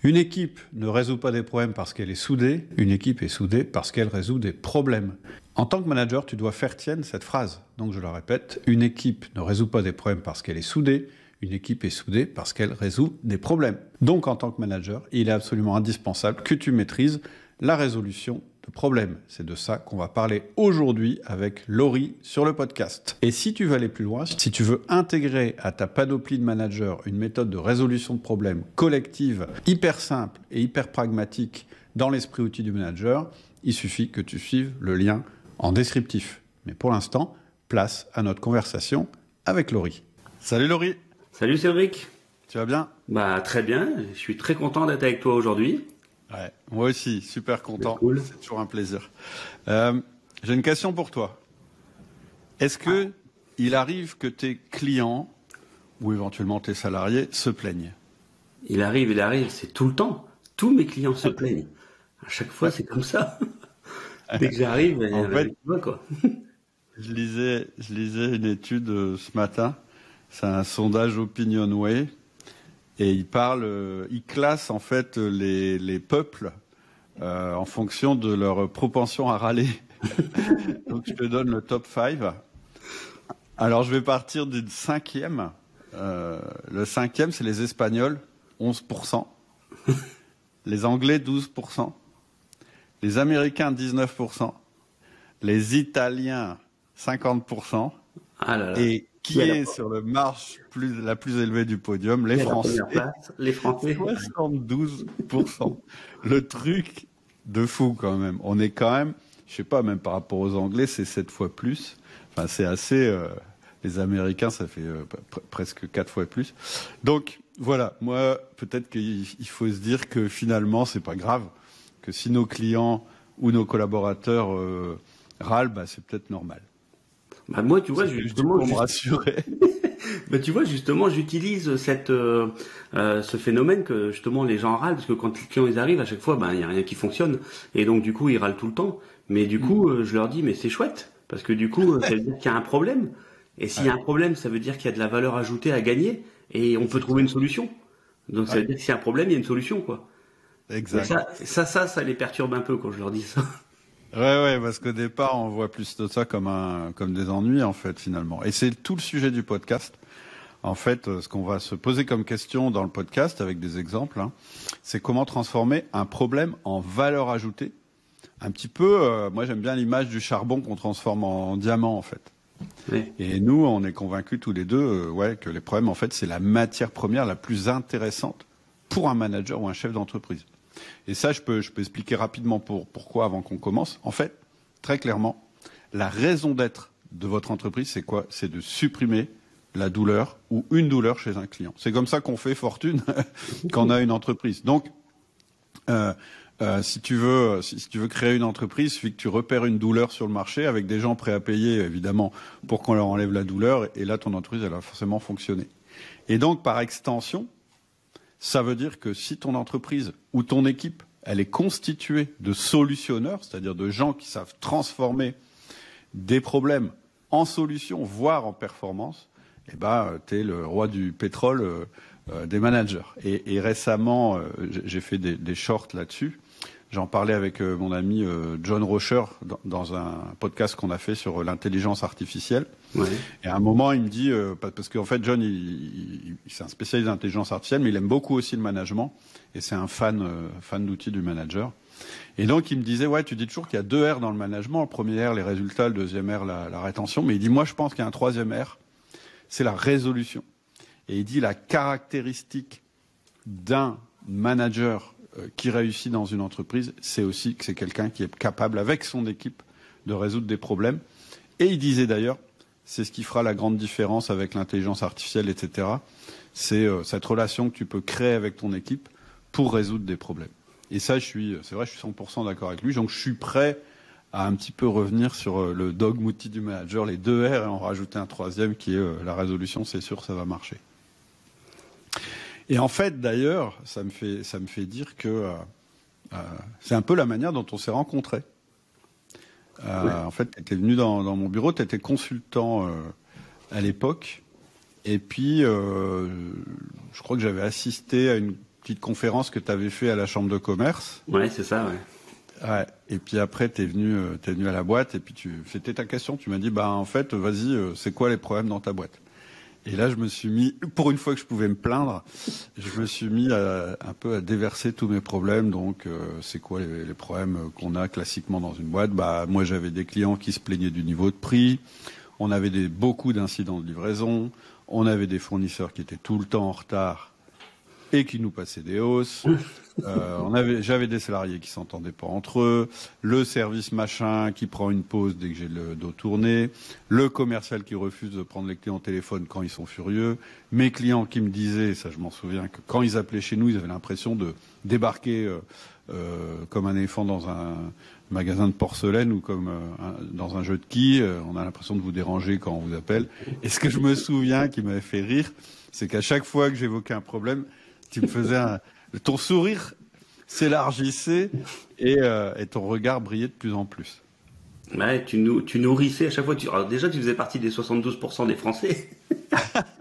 Une équipe ne résout pas des problèmes parce qu'elle est soudée, une équipe est soudée parce qu'elle résout des problèmes. En tant que manager, tu dois faire tienne cette phrase. Donc je la répète, une équipe ne résout pas des problèmes parce qu'elle est soudée, une équipe est soudée parce qu'elle résout des problèmes. Donc en tant que manager, il est absolument indispensable que tu maîtrises la résolution de problèmes. C'est de ça qu'on va parler aujourd'hui avec Laurie sur le podcast. Et si tu veux aller plus loin, si tu veux intégrer à ta panoplie de manager une méthode de résolution de problèmes collective, hyper simple et hyper pragmatique dans l'esprit outil du manager, il suffit que tu suives le lien en descriptif. Mais pour l'instant, place à notre conversation avec Laurie. Salut Laurie. Salut Cédric. Tu vas bien? Très bien, je suis très content d'être avec toi aujourd'hui. Ouais, moi aussi, super content. C'est cool. C'est toujours un plaisir. J'ai une question pour toi. Est-ce que il arrive que tes clients ou éventuellement tes salariés se plaignent? Il arrive, c'est tout le temps. Tous mes clients se plaignent. À chaque fois, c'est comme ça. Dès que j'arrive, En fait, quoi. je lisais une étude ce matin. C'est un sondage OpinionWay. Et il classe en fait les peuples en fonction de leur propension à râler. Donc je te donne le top 5. Alors je vais partir d'une cinquième. Le cinquième, c'est les Espagnols, 11%. Les Anglais, 12%. Les Américains, 19%. Les Italiens, 50%. Ah là là. Et qui est sur le marche la plus élevée du podium? Les Français. Les Français. 72%. Le truc de fou quand même. On est quand même, je sais pas, même par rapport aux Anglais, c'est 7 fois plus. Enfin, c'est assez. Les Américains, ça fait presque 4 fois plus. Donc voilà, moi, peut-être qu'il faut se dire que finalement, c'est pas grave, que si nos clients ou nos collaborateurs râlent, c'est peut-être normal. Moi, tu vois, justement, pour me rassurer. Tu vois, justement, j'utilise ce phénomène que justement les gens râlent parce que quand les clients ils arrivent, à chaque fois, il y a rien qui fonctionne et donc du coup ils râlent tout le temps. Mais du coup, je leur dis mais c'est chouette parce que du coup, ça veut dire qu'il y a un problème. Et s'il y a un problème, ça veut dire qu'il y a de la valeur ajoutée à gagner et on peut trouver une solution. Donc ça veut dire que s'il y a un problème, il y a une solution, quoi. Exact. Ça les perturbe un peu quand je leur dis ça. Ouais, parce qu'au départ, on voit plus de ça comme des ennuis, en fait, finalement. Et c'est tout le sujet du podcast. En fait, ce qu'on va se poser comme question dans le podcast, avec des exemples, c'est comment transformer un problème en valeur ajoutée. Un petit peu, moi j'aime bien l'image du charbon qu'on transforme en diamant, en fait. Oui. Et nous, on est convaincus tous les deux, que les problèmes, en fait, c'est la matière première la plus intéressante pour un manager ou un chef d'entreprise. Et ça, je peux expliquer rapidement pourquoi avant qu'on commence. En fait, très clairement, la raison d'être de votre entreprise, c'est quoi? C'est de supprimer la douleur ou une douleur chez un client. C'est comme ça qu'on fait fortune quand on a une entreprise. Donc, si tu veux créer une entreprise, il suffit que tu repères une douleur sur le marché avec des gens prêts à payer, évidemment, pour qu'on leur enlève la douleur. Et là, ton entreprise, elle va forcément fonctionner. Et donc, par extension, ça veut dire que si ton entreprise ou ton équipe, elle est constituée de solutionneurs, c'est-à-dire de gens qui savent transformer des problèmes en solutions, voire en performance, t'es le roi du pétrole des managers. Et récemment, j'ai fait des shorts là-dessus. J'en parlais avec mon ami John Rocher dans un podcast qu'on a fait sur l'intelligence artificielle. Ouais. Et à un moment, il me dit, parce qu'en fait, John, c'est un spécialiste d'intelligence artificielle, mais il aime beaucoup aussi le management, et c'est un fan d'outils du manager. Et donc, il me disait, ouais, tu dis toujours qu'il y a 2 R dans le management. Le premier R, les résultats, le deuxième R, la rétention. Mais il dit, moi, je pense qu'il y a un troisième R, c'est la résolution. Et il dit, la caractéristique d'un manager qui réussit dans une entreprise, c'est aussi que c'est quelqu'un qui est capable, avec son équipe, de résoudre des problèmes. Et il disait d'ailleurs, c'est ce qui fera la grande différence avec l'intelligence artificielle, etc. C'est cette relation que tu peux créer avec ton équipe pour résoudre des problèmes. Et ça, je suis 100% d'accord avec lui. Donc, je suis prêt à un petit peu revenir sur le dogme outil du manager, les 2 R, et en rajouter un troisième qui est la résolution, c'est sûr, ça va marcher. Et en fait, d'ailleurs, ça me fait dire que c'est un peu la manière dont on s'est rencontrés. Oui. En fait, tu étais venu dans mon bureau, tu étais consultant à l'époque. Et puis, je crois que j'avais assisté à une petite conférence que tu avais fait à la chambre de commerce. Ouais, c'est ça, ouais. Ouais. Et puis après, t'es venu à la boîte et puis c'était ta question. Tu m'as dit, bah en fait, vas-y, c'est quoi les problèmes dans ta boîte? Et là, je me suis mis, pour une fois que je pouvais me plaindre, je me suis mis un peu à déverser tous mes problèmes. Donc, c'est quoi les problèmes qu'on a classiquement dans une boîte? Bah moi, j'avais des clients qui se plaignaient du niveau de prix. On avait beaucoup d'incidents de livraison. On avait des fournisseurs qui étaient tout le temps en retard et qui nous passaient des hausses. J'avais des salariés qui s'entendaient pas entre eux, le service machin qui prend une pause dès que j'ai le dos tourné, le commercial qui refuse de prendre les clients au téléphone quand ils sont furieux, mes clients qui me disaient, ça je m'en souviens, que quand ils appelaient chez nous, ils avaient l'impression de débarquer comme un éléphant dans un magasin de porcelaine ou comme dans un jeu de quilles. On a l'impression de vous déranger quand on vous appelle. Et ce que je me souviens qui m'avait fait rire, c'est qu'à chaque fois que j'évoquais un problème, tu me faisais ton sourire s'élargissait et ton regard brillait de plus en plus. Ouais, tu nourrissais à chaque fois. Alors déjà, tu faisais partie des 72% des Français.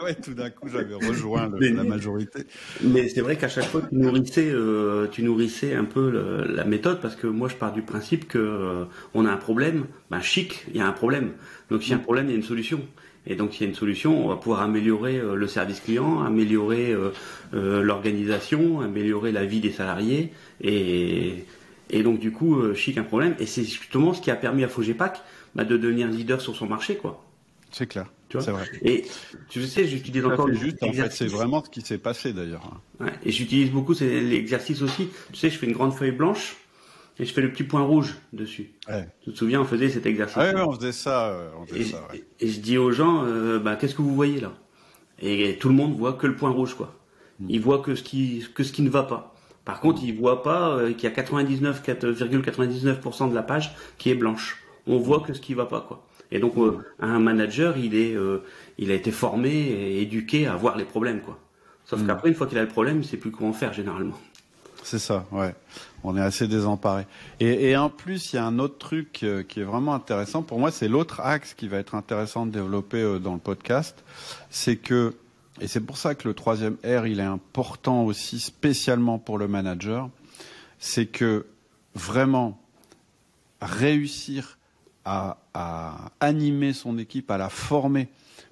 Ouais, tout d'un coup, j'avais rejoint la majorité. Mais c'est vrai qu'à chaque fois, tu nourrissais un peu la méthode, parce que moi, je pars du principe que on a un problème. Ben chic, il y a un problème. Donc s'il y a un problème, il y a une solution. Et donc, s'il y a une solution, on va pouvoir améliorer le service client, améliorer l'organisation, améliorer la vie des salariés. Et donc, du coup, chic, un problème. Et c'est justement ce qui a permis à Fogepack de devenir leader sur son marché, quoi. C'est clair. Tu vois, c'est vrai. Et tu sais, j'utilise encore juste. En fait, c'est vraiment ce qui s'est passé d'ailleurs. Ouais, et j'utilise beaucoup l'exercice aussi. Tu sais, je fais une grande feuille blanche et je fais le petit point rouge dessus. Ouais. Tu te souviens, on faisait cet exercice. Ouais, on faisait ça. Ouais. Et je dis aux gens, qu'est-ce que vous voyez là? Et tout le monde voit que le point rouge, quoi. Il voit que ce qui ne va pas. Par contre, il voit pas qu'il y a 99,99% de la page qui est blanche. On voit que ce qui va pas, quoi. Et donc, un manager, il a été formé et éduqué à voir les problèmes, quoi. Sauf qu'après, une fois qu'il a le problème, il sait plus comment faire, généralement. C'est ça, ouais. On est assez désemparés. Et en plus, il y a un autre truc qui est vraiment intéressant. Pour moi, c'est l'autre axe qui va être intéressant de développer dans le podcast. C'est que, et c'est pour ça que le 3e R, il est important aussi, spécialement pour le manager, c'est que vraiment réussir à animer son équipe, à la former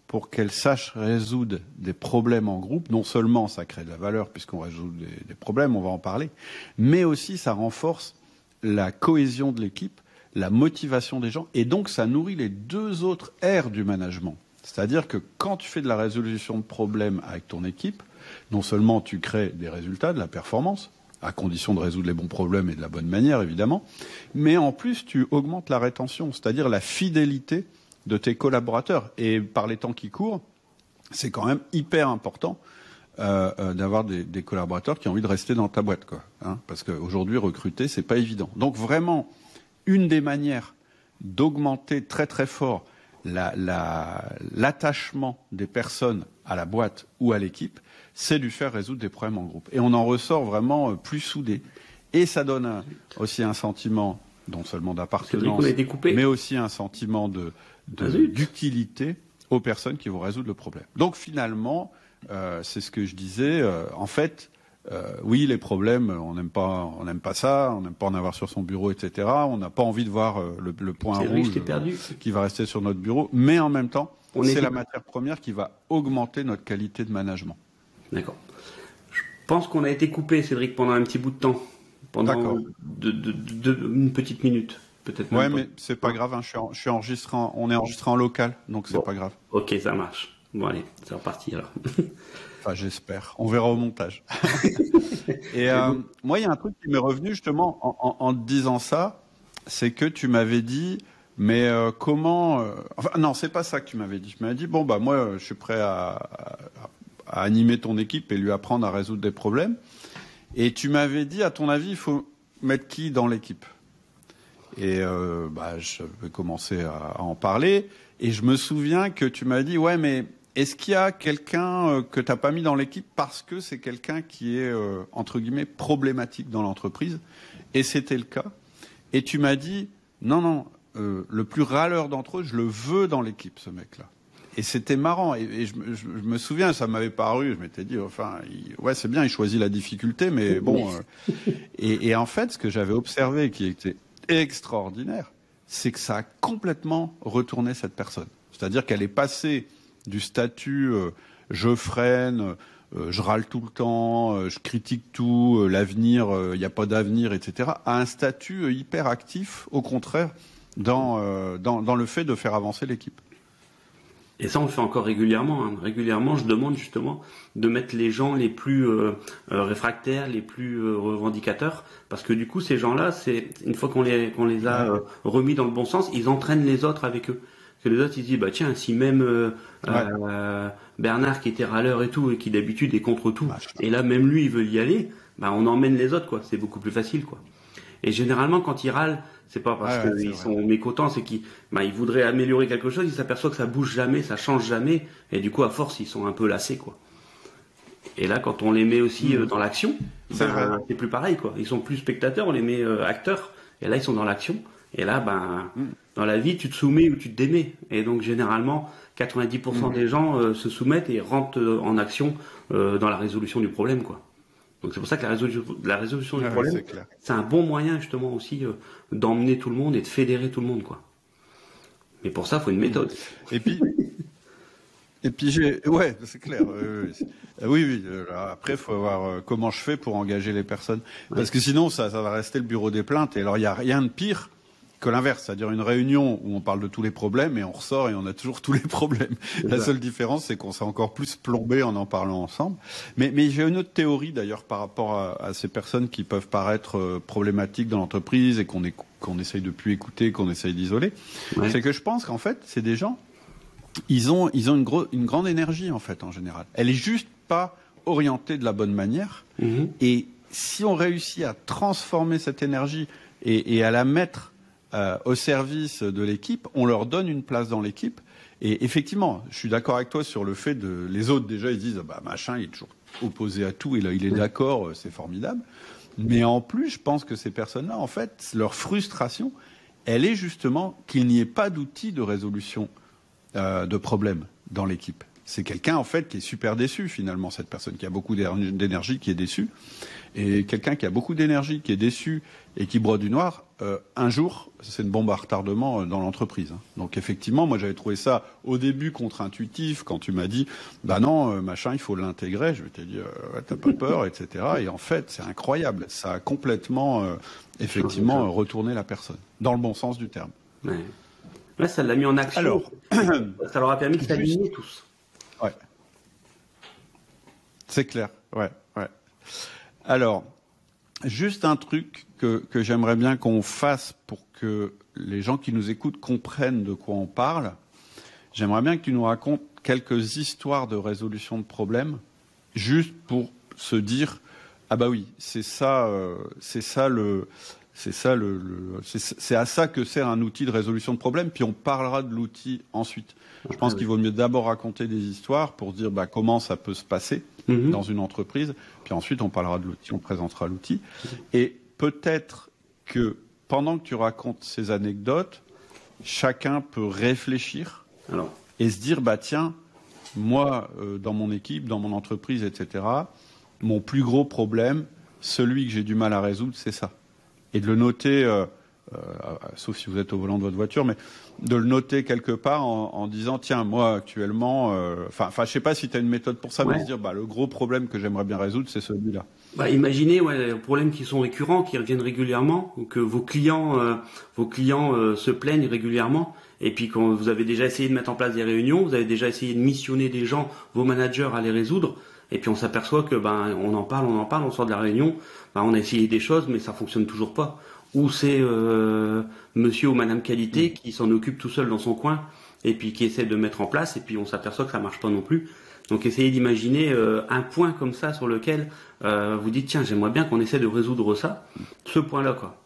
pour qu'elle sache résoudre des problèmes en groupe. Non seulement ça crée de la valeur puisqu'on résout des problèmes, on va en parler, mais aussi ça renforce la cohésion de l'équipe, la motivation des gens, et donc ça nourrit les 2 autres R du management. C'est-à-dire que quand tu fais de la résolution de problèmes avec ton équipe, non seulement tu crées des résultats, de la performance, à condition de résoudre les bons problèmes et de la bonne manière, évidemment, mais en plus tu augmentes la rétention, c'est-à-dire la fidélité de tes collaborateurs. Et par les temps qui courent, c'est quand même hyper important d'avoir des collaborateurs qui ont envie de rester dans ta boîte, quoi. Hein, parce qu'aujourd'hui, recruter, c'est pas évident. Donc vraiment, une des manières d'augmenter très très fort l'attachement des personnes à la boîte ou à l'équipe, c'est de lui faire résoudre des problèmes en groupe. Et on en ressort vraiment plus soudé. Et ça donne aussi un sentiment, non seulement d'appartenance, mais aussi un sentiment d'utilité aux personnes qui vont résoudre le problème. Donc finalement, c'est ce que je disais, en fait, oui, les problèmes, on n'aime pas ça, on n'aime pas en avoir sur son bureau, etc. On n'a pas envie de voir le point rouge qui va rester sur notre bureau, mais en même temps, c'est la matière première qui va augmenter notre qualité de management. D'accord. Je pense qu'on a été coupé, Cédric, pendant un petit bout de temps, pendant une petite minute. Peut-être. Ouais, mais c'est pas grave. Hein, on est enregistré en local, donc c'est pas grave. Ok, ça marche. Bon, allez, c'est reparti alors. Enfin, j'espère. On verra au montage. Et moi, il y a un truc qui m'est revenu justement en te disant ça, c'est que tu m'avais dit, mais comment enfin, non, c'est pas ça que tu m'avais dit. Tu m'avais dit, bon, bah moi, je suis prêt à animer ton équipe et lui apprendre à résoudre des problèmes. Et tu m'avais dit, à ton avis, il faut mettre qui dans l'équipe? Et je vais commencer à en parler. Et je me souviens que tu m'as dit, ouais, mais est-ce qu'il y a quelqu'un que tu n'as pas mis dans l'équipe parce que c'est quelqu'un qui est, entre guillemets, problématique dans l'entreprise? Et c'était le cas. Et tu m'as dit, non, le plus râleur d'entre eux, je le veux dans l'équipe, ce mec-là. Et c'était marrant. Et je me souviens, ça m'avait paru, je m'étais dit, enfin, ouais, c'est bien, il choisit la difficulté, mais bon. Et en fait, ce que j'avais observé, qui était extraordinaire, c'est que ça a complètement retourné cette personne. C'est-à-dire qu'elle est passée du statut je freine, je râle tout le temps, je critique tout, l'avenir, il n'y a pas d'avenir, etc., à un statut hyper actif, au contraire, dans le fait de faire avancer l'équipe. Et ça, on le fait encore régulièrement. Hein. Régulièrement, je demande justement de mettre les gens les plus réfractaires, les plus revendicateurs, parce que du coup, ces gens-là, c'est une fois qu'on les a remis dans le bon sens, ils entraînent les autres avec eux. Parce que les autres, ils se disent, bah tiens, si même Bernard qui était râleur et tout, et qui d'habitude est contre tout, et là même lui, il veut y aller, bah on emmène les autres, quoi. C'est beaucoup plus facile, quoi. Et généralement, quand ils râlent, c'est pas parce qu'ils sont mécontents, c'est qu'ils ils voudraient améliorer quelque chose, ils s'aperçoivent que ça bouge jamais, ça change jamais, et du coup, à force, ils sont un peu lassés, quoi. Et là, quand on les met aussi dans l'action, c'est plus pareil, quoi. Ils sont plus spectateurs, on les met acteurs, et là, ils sont dans l'action. Et là, dans la vie, tu te soumets ou tu te démets. Et donc, généralement, 90% des gens se soumettent et rentrent en action dans la résolution du problème, quoi. Donc c'est pour ça que la résolution du problème, c'est un bon moyen justement aussi d'emmener tout le monde et de fédérer tout le monde, quoi. Mais pour ça, il faut une méthode. Et puis ouais, c'est clair. Oui. Après, il faut voir comment je fais pour engager les personnes, parce que sinon, ça va rester le bureau des plaintes. Et alors, il y a rien de pire que l'inverse, c'est-à-dire une réunion où on parle de tous les problèmes et on ressort et on a toujours tous les problèmes. La seule différence, c'est qu'on s'est encore plus plombé en parlant ensemble. Mais j'ai une autre théorie d'ailleurs par rapport à ces personnes qui peuvent paraître problématiques dans l'entreprise et qu'on essaye de plus écouter, qu'on essaye d'isoler. Ouais. C'est que je pense qu'en fait, c'est des gens, ils ont une grande énergie en fait en général. Elle est juste pas orientée de la bonne manière. Et si on réussit à transformer cette énergie et à la mettre au service de l'équipe, on leur donne une place dans l'équipe. Et effectivement, je suis d'accord avec toi sur le fait de... Les autres, déjà, ils disent, machin, il est toujours opposé à tout, et là, il est d'accord, c'est formidable. Mais en plus, je pense que ces personnes-là, en fait, leur frustration, elle est justement qu'il n'y ait pas d'outil de résolution de problèmes dans l'équipe. C'est quelqu'un, en fait, qui est super déçu, finalement, cette personne qui a beaucoup d'énergie, qui est déçue. Et quelqu'un qui a beaucoup d'énergie, qui est déçu et qui broie du noir, un jour, c'est une bombe à retardement dans l'entreprise. Donc effectivement, moi j'avais trouvé ça au début contre-intuitif quand tu m'as dit non, machin, il faut l'intégrer. Je t'ai dit t'as pas peur, etc. Et en fait, c'est incroyable. Ça a complètement, effectivement, retourné la personne dans le bon sens du terme. Ouais, ça l'a mis en action. Alors, ça leur a permis de s'aligner tous. Ouais. C'est clair. Ouais. Alors, juste un truc que j'aimerais bien qu'on fasse pour que les gens qui nous écoutent comprennent de quoi on parle. J'aimerais bien que tu nous racontes quelques histoires de résolution de problèmes, juste pour se dire oui, c'est à ça que sert un outil de résolution de problème. Puis on parlera de l'outil ensuite. Je pense qu'il vaut mieux d'abord raconter des histoires pour dire comment ça peut se passer dans une entreprise. Puis ensuite, on parlera de l'outil, on présentera l'outil. Et peut-être que pendant que tu racontes ces anecdotes, chacun peut réfléchir et se dire, tiens, moi, dans mon équipe, dans mon entreprise, etc., mon plus gros problème, celui que j'ai du mal à résoudre, c'est ça. Et de le noter, sauf si vous êtes au volant de votre voiture, mais de le noter quelque part en disant, tiens, moi, actuellement, je sais pas si tu as une méthode pour ça, mais se dire, le gros problème que j'aimerais bien résoudre, c'est celui-là. Imaginez les problèmes qui sont récurrents, qui reviennent régulièrement, ou que vos clients se plaignent régulièrement, et puis quand vous avez déjà essayé de mettre en place des réunions, vous avez déjà essayé de missionner des gens, vos managers à les résoudre, et puis on s'aperçoit que on en parle, on sort de la réunion, on a essayé des choses, mais ça fonctionne toujours pas. Ou c'est monsieur ou madame qualité qui s'en occupe tout seul dans son coin et puis qui essaie de mettre en place et puis on s'aperçoit que ça marche pas non plus. Donc essayez d'imaginer un point comme ça sur lequel vous dites tiens, j'aimerais bien qu'on essaie de résoudre ça, ce point-là quoi.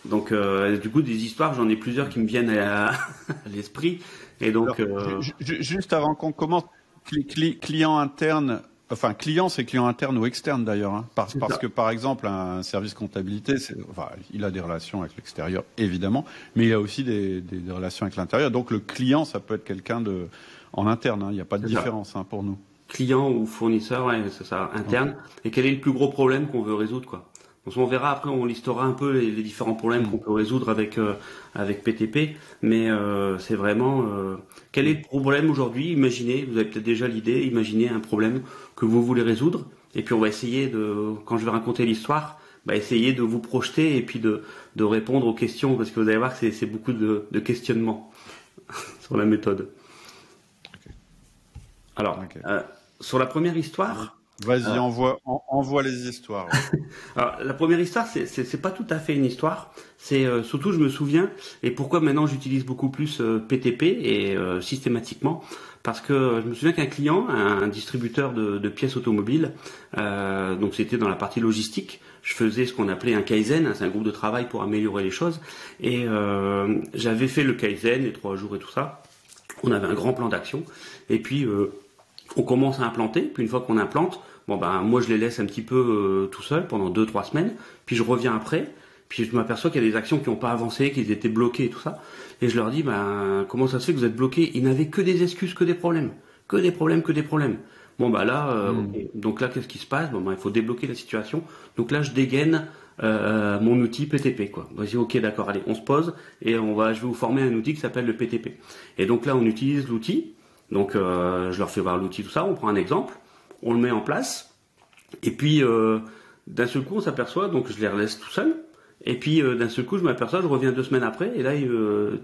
Donc du coup des histoires, j'en ai plusieurs qui me viennent à l'esprit et donc juste avant qu'on commence, client interne. Enfin, client, c'est client interne ou externe d'ailleurs, parce que par exemple un service comptabilité, il a des relations avec l'extérieur évidemment, mais il a aussi des relations avec l'intérieur. Donc le client, ça peut être quelqu'un en interne. Il n'y a pas de différence pour nous. Client ou fournisseur, ouais, c'est ça, interne. Okay. Et quel est le plus gros problème qu'on veut résoudre, quoi. Donc, on verra après, on listera un peu les différents problèmes qu'on peut résoudre avec PTP, mais c'est vraiment quel est le problème aujourd'hui. Imaginez, vous avez peut-être déjà l'idée, imaginez un problème que vous voulez résoudre, et puis on va essayer quand je vais raconter l'histoire, essayer de vous projeter et puis de répondre aux questions, parce que vous allez voir que c'est beaucoup de questionnements sur la méthode. Okay. Alors, sur la première histoire. Vas-y, envoie les histoires. Ouais. Alors, la première histoire, c'est pas tout à fait une histoire. C'est surtout, je me souviens, et pourquoi maintenant j'utilise beaucoup plus PTP et systématiquement, parce que je me souviens qu'un client, un distributeur de pièces automobiles, donc c'était dans la partie logistique. Je faisais ce qu'on appelait un Kaizen, c'est un groupe de travail pour améliorer les choses, et j'avais fait le Kaizen, les 3 jours et tout ça. On avait un grand plan d'action, et puis on commence à implanter, puis une fois qu'on implante, moi je les laisse un petit peu tout seul pendant 2-3 semaines, puis je reviens après, puis je m'aperçois qu'il y a des actions qui n'ont pas avancé, qu'ils étaient bloqués et tout ça, et je leur dis, comment ça se fait que vous êtes bloqués? Ils n'avaient que des excuses, que des problèmes. Okay. Donc là, qu'est-ce qui se passe? Il faut débloquer la situation. Donc là, je dégaine mon outil PTP, quoi. Je dis, ok, d'accord, allez, on se pose et je vais vous former un outil qui s'appelle le PTP. Et donc là, on utilise l'outil. Donc je leur fais voir l'outil, tout ça. On prend un exemple, on le met en place. Et puis d'un seul coup, on s'aperçoit, donc je les relaisse tout seul. Et puis d'un seul coup, je m'aperçois, je reviens 2 semaines après, et là,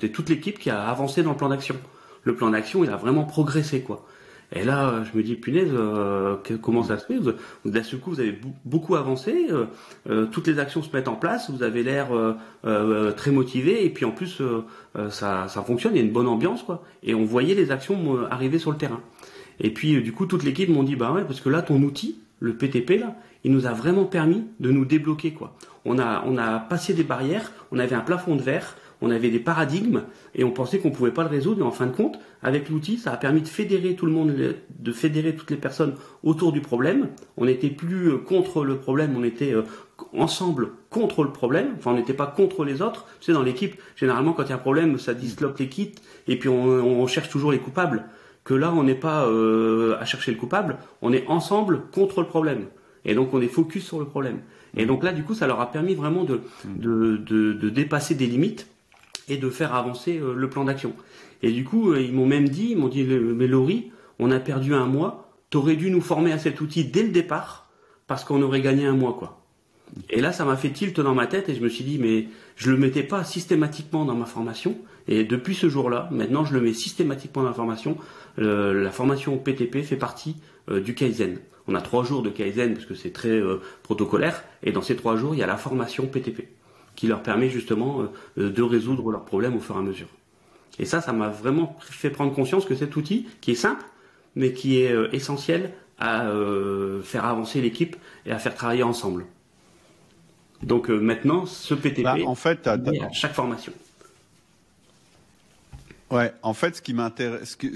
c'est toute l'équipe qui a avancé dans le plan d'action. Le plan d'action, il a vraiment progressé, quoi. Et là, je me dis, punaise, comment ça se fait? D'un seul coup, vous avez beaucoup avancé, toutes les actions se mettent en place, vous avez l'air très motivé, et puis en plus, ça fonctionne, il y a une bonne ambiance, quoi. Et on voyait les actions arriver sur le terrain. Et puis, du coup, toute l'équipe m'ont dit, ouais, parce que là, ton outil, le PTP, là, il nous a vraiment permis de nous débloquer, quoi. On a passé des barrières, on avait un plafond de verre, on avait des paradigmes et on pensait qu'on pouvait pas le résoudre. Et en fin de compte, avec l'outil, ça a permis de fédérer tout le monde, de fédérer toutes les personnes autour du problème. On n'était plus contre le problème, on était ensemble contre le problème. Enfin, on n'était pas contre les autres. Tu sais, dans l'équipe, généralement, quand il y a un problème, ça disloque l'équipe et puis on cherche toujours les coupables. Que là, on n'est pas à chercher le coupable, on est ensemble contre le problème. Et donc, on est focus sur le problème. Et donc là, du coup, ça leur a permis vraiment de dépasser des limites et de faire avancer le plan d'action. Et du coup, ils m'ont dit, mais Laurie, on a perdu 1 mois, t'aurais dû nous former à cet outil dès le départ, parce qu'on aurait gagné 1 mois, quoi. Et là, ça m'a fait tilt dans ma tête, et je me suis dit, mais je le mettais pas systématiquement dans ma formation, et depuis ce jour-là, maintenant, je le mets systématiquement dans la formation. La formation PTP fait partie du Kaizen. On a 3 jours de Kaizen, parce que c'est très protocolaire, et dans ces 3 jours, il y a la formation PTP, qui leur permet justement de résoudre leurs problèmes au fur et à mesure. Et ça m'a vraiment fait prendre conscience que cet outil, qui est simple, mais qui est essentiel à faire avancer l'équipe et à faire travailler ensemble. Donc maintenant, ce PTP en fait, à chaque formation. Ouais, en fait, ce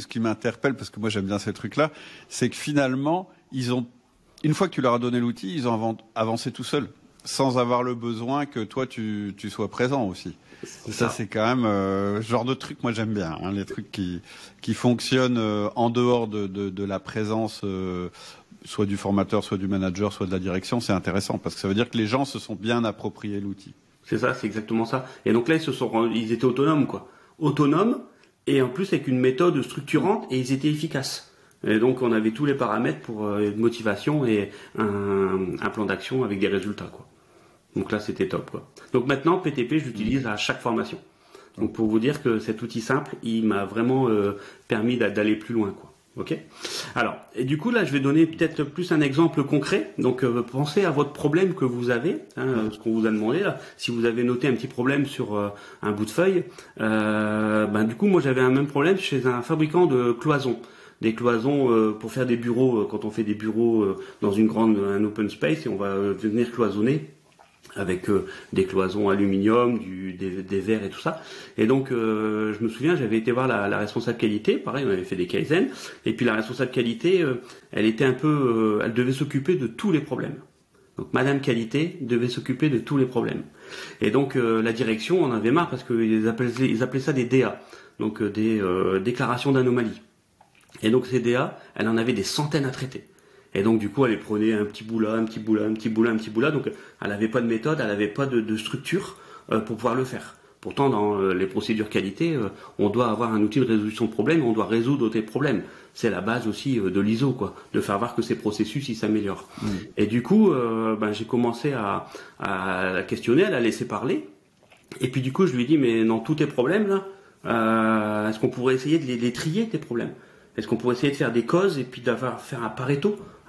qui m'interpelle, parce que moi j'aime bien ces trucs-là, c'est que finalement, une fois que tu leur as donné l'outil, ils ont avancé tout seuls, sans avoir le besoin que toi tu sois présent aussi. Ça c'est quand même ce genre de truc, moi j'aime bien, les trucs qui fonctionnent en dehors de la présence soit du formateur, soit du manager, soit de la direction, c'est intéressant parce que ça veut dire que les gens se sont bien appropriés l'outil. C'est ça, c'est exactement ça. Et donc là ils étaient autonomes, quoi. Autonomes et en plus avec une méthode structurante, et ils étaient efficaces. Et donc on avait tous les paramètres pour une motivation et un plan d'action avec des résultats, quoi. Donc là, c'était top, quoi. Donc maintenant, PTP, je l'utilise à chaque formation. Donc pour vous dire que cet outil simple, il m'a vraiment permis d'aller plus loin, quoi. Ok. Alors, et du coup là, je vais donner peut-être plus un exemple concret. Donc pensez à votre problème que vous avez, ce qu'on vous a demandé là. Si vous avez noté un petit problème sur un bout de feuille, du coup moi j'avais un même problème chez un fabricant de cloisons. Des cloisons pour faire des bureaux, quand on fait des bureaux dans un open space, et on va venir cloisonner avec des cloisons aluminium, des verres et tout ça. Et donc, je me souviens, j'avais été voir la responsable qualité. Pareil, on avait fait des Kaizen. Et puis la responsable qualité, elle était elle devait s'occuper de tous les problèmes. Donc, Madame Qualité devait s'occuper de tous les problèmes. Et donc, la direction en avait marre parce qu'ils appelaient ça des DA. Donc, des déclarations d'anomalie. Et donc ces DA, elle en avait des centaines à traiter. Et donc du coup, elle les prenait un petit bout là, un petit bout là, un petit bout là, un petit bout là. Donc elle n'avait pas de méthode, elle n'avait pas de structure pour pouvoir le faire. Pourtant, dans les procédures qualité, on doit avoir un outil de résolution de problèmes, on doit résoudre des problèmes. C'est la base aussi de l'ISO, quoi, de faire voir que ces processus ils s'améliorent. Et du coup, j'ai commencé à la questionner, à la laisser parler. Et puis du coup, je lui ai dit, mais dans tous tes problèmes là, est-ce qu'on pourrait essayer de les trier tes problèmes? Est-ce qu'on pourrait essayer de faire des causes et puis faire un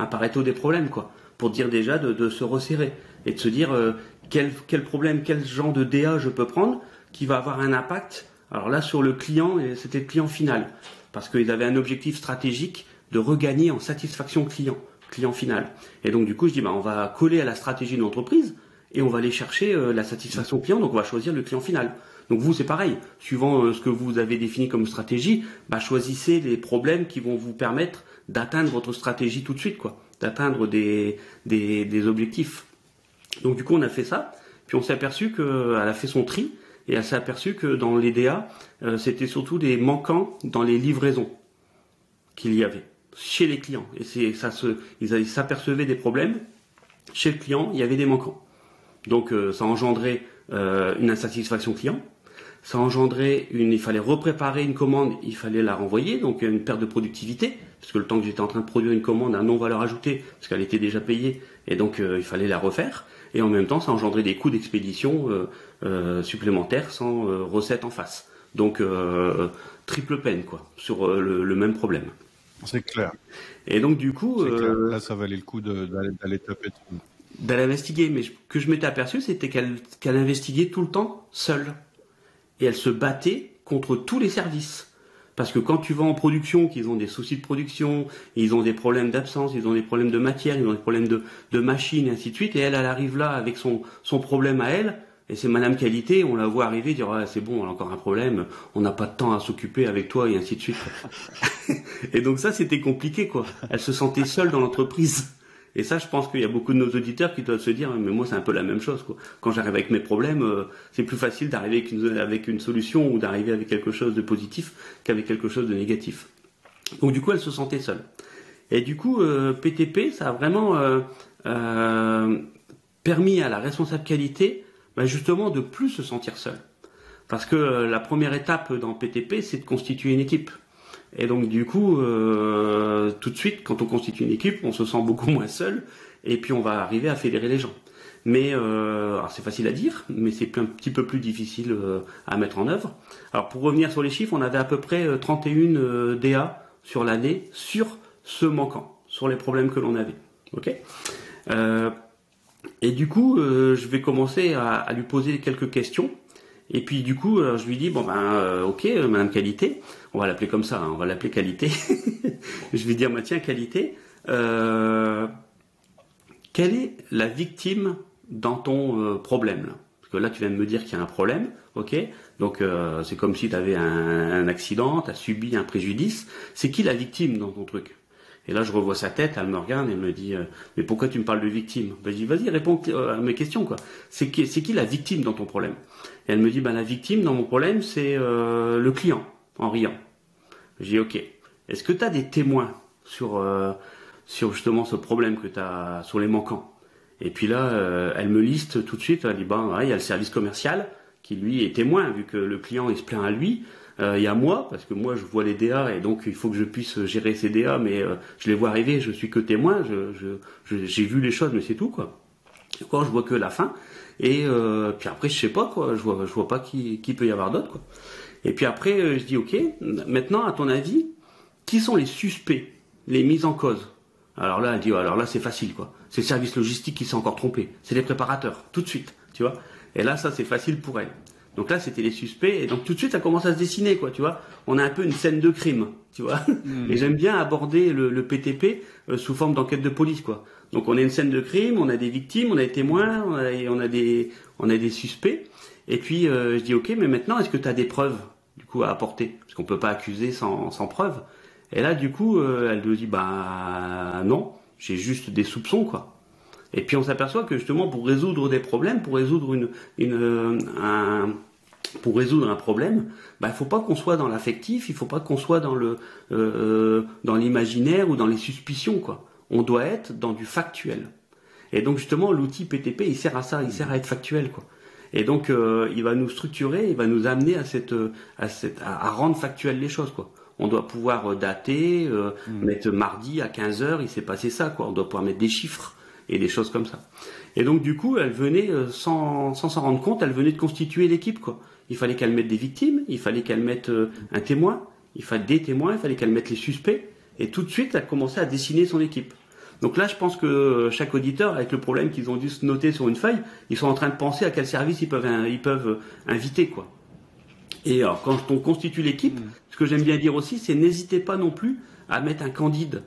pareto des problèmes, quoi, pour dire déjà de se resserrer et de se dire quel problème, quel genre de DA je peux prendre qui va avoir un impact. Alors là, sur le client, c'était le client final, parce qu'ils avaient un objectif stratégique de regagner en satisfaction client final. Et donc du coup, je dis, on va coller à la stratégie de l'entreprise et on va aller chercher la satisfaction client. Donc on va choisir le client final. Donc vous, c'est pareil. Suivant ce que vous avez défini comme stratégie, choisissez les problèmes qui vont vous permettre d'atteindre votre stratégie tout de suite, quoi, d'atteindre des objectifs. Donc du coup, on a fait ça. Puis on s'est aperçu qu'elle a fait son tri et elle s'est aperçue que dans les DA, c'était surtout des manquants dans les livraisons qu'il y avait chez les clients. Et ils s'apercevaient des problèmes chez le client. Il y avait des manquants. Donc ça engendrait une insatisfaction client. Ça engendrait il fallait repréparer une commande, il fallait la renvoyer, donc une perte de productivité, parce que le temps que j'étais en train de produire une commande à non-valeur ajoutée, parce qu'elle était déjà payée, et donc il fallait la refaire, et en même temps ça engendrait des coûts d'expédition supplémentaires sans recette en face. Donc triple peine, quoi, sur le même problème. C'est clair. Et donc du coup... Là ça valait le coup d'aller taper dessus. D'aller investiguer, mais que je m'étais aperçu, c'était qu'elle investiguait tout le temps seule. Et elle se battait contre tous les services. Parce que quand tu vas en production, qu'ils ont des soucis de production, ils ont des problèmes d'absence, ils ont des problèmes de matière, ils ont des problèmes de machines, et ainsi de suite, et elle arrive là avec son problème à elle, et c'est Madame Qualité, on la voit arriver, dire c'est bon, on a encore un problème, on n'a pas de temps à s'occuper avec toi, et ainsi de suite. Et donc ça, c'était compliqué, quoi. Elle se sentait seule dans l'entreprise. Et ça, je pense qu'il y a beaucoup de nos auditeurs qui doivent se dire, mais moi, c'est un peu la même chose, quoi. Quand j'arrive avec mes problèmes, c'est plus facile d'arriver avec une solution ou d'arriver avec quelque chose de positif qu'avec quelque chose de négatif. Donc, du coup, elle se sentait seule. Et du coup, PTP, ça a vraiment permis à la responsable qualité, justement, de plus se sentir seule. Parce que la première étape dans PTP, c'est de constituer une équipe. Et donc du coup, tout de suite, quand on constitue une équipe, on se sent beaucoup moins seul, et puis on va arriver à fédérer les gens. Mais alors c'est facile à dire, mais c'est un petit peu plus difficile à mettre en œuvre. Alors pour revenir sur les chiffres, on avait à peu près 31 DA sur l'année sur ce manquant, sur les problèmes que l'on avait. Ok. Et du coup, je vais commencer à lui poser quelques questions. Et puis du coup, je lui dis ok, Madame Qualité, on va l'appeler comme ça, on va l'appeler Qualité. Je vais dire tiens Qualité, quelle est la victime dans ton problème là? Parce que là, tu viens de me dire qu'il y a un problème, ok? Donc c'est comme si tu avais un accident, tu as subi un préjudice. C'est qui la victime dans ton truc? Et là, je revois sa tête, elle me regarde et me dit mais pourquoi tu me parles de victime? Je dis vas-y, réponds à mes questions, quoi. C'est qui la victime dans ton problème? Et elle me dit la victime dans mon problème, c'est le client, en riant. Je dis ok. Est-ce que tu as des témoins sur justement ce problème que tu as sur les manquants? Et puis là, elle me liste tout de suite. Elle dit il y a le service commercial qui lui est témoin vu que le client il se plaint à lui. Il y a moi, parce que moi je vois les DA et donc il faut que je puisse gérer ces DA, mais je les vois arriver, je suis que témoin, j'ai vu les choses, mais c'est tout, quoi. Encore, je vois que la fin, et puis après je sais pas, quoi, je vois pas qui peut y avoir d'autre, quoi. Et puis après je dis ok, maintenant à ton avis, qui sont les suspects, les mises en cause? Alors là elle dit alors là c'est facile, quoi. C'est le service logistique qui s'est encore trompé, c'est les préparateurs, tout de suite, tu vois. Et là ça c'est facile pour elle. Donc là, c'était les suspects, et donc tout de suite, ça commence à se dessiner, quoi, tu vois. On a un peu une scène de crime, tu vois. Et j'aime bien aborder le PTP sous forme d'enquête de police, quoi. Donc on a une scène de crime, on a des victimes, on a des témoins, on a des suspects. Et puis je dis ok, mais maintenant, est-ce que tu as des preuves, du coup, à apporter? Parce qu'on peut pas accuser sans preuve. Et là, du coup, elle me dit non, j'ai juste des soupçons, quoi. Et puis on s'aperçoit que justement pour résoudre des problèmes, pour résoudre pour résoudre un problème, il faut pas qu'on soit dans l'affectif, il faut pas qu'on soit dans dans l'imaginaire ou dans les suspicions, quoi. On doit être dans du factuel. Et donc justement, l'outil PTP, il sert à ça, il sert à être factuel, quoi. Et donc il va nous structurer, il va nous amener à rendre factuel les choses, quoi. On doit pouvoir dater, mettre mardi à 15h, il s'est passé ça, quoi. On doit pouvoir mettre des chiffres et des choses comme ça. Et donc du coup, elle venait sans s'en rendre compte, elle venait de constituer l'équipe, quoi. Il fallait qu'elle mette des victimes, il fallait qu'elle mette un témoin, il fallait des témoins, il fallait qu'elle mette les suspects, et tout de suite, elle commençait à dessiner son équipe. Donc là, je pense que chaque auditeur, avec le problème qu'ils ont dû se noter sur une feuille, ils sont en train de penser à quel service ils peuvent inviter, quoi. Et alors, quand on constitue l'équipe, ce que j'aime bien dire aussi, c'est n'hésitez pas non plus à mettre un candide,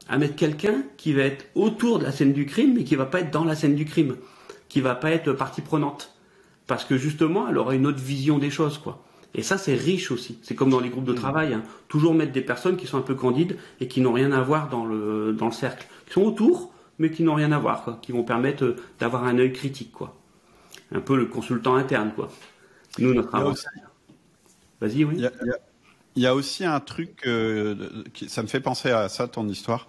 à mettre quelqu'un qui va être autour de la scène du crime, mais qui va pas être dans la scène du crime, qui va pas être partie prenante. Parce que justement, elle aura une autre vision des choses, quoi. Et ça, c'est riche aussi. C'est comme dans les groupes de travail, hein. Toujours mettre des personnes qui sont un peu candides et qui n'ont rien à voir dans le cercle. Qui sont autour, mais qui n'ont rien à voir, quoi. Qui vont permettre d'avoir un œil critique, quoi. Un peu le consultant interne, quoi. Nous, notre avantage. Vas-y, oui. Il y a aussi un truc, ça me fait penser à ça, ton histoire,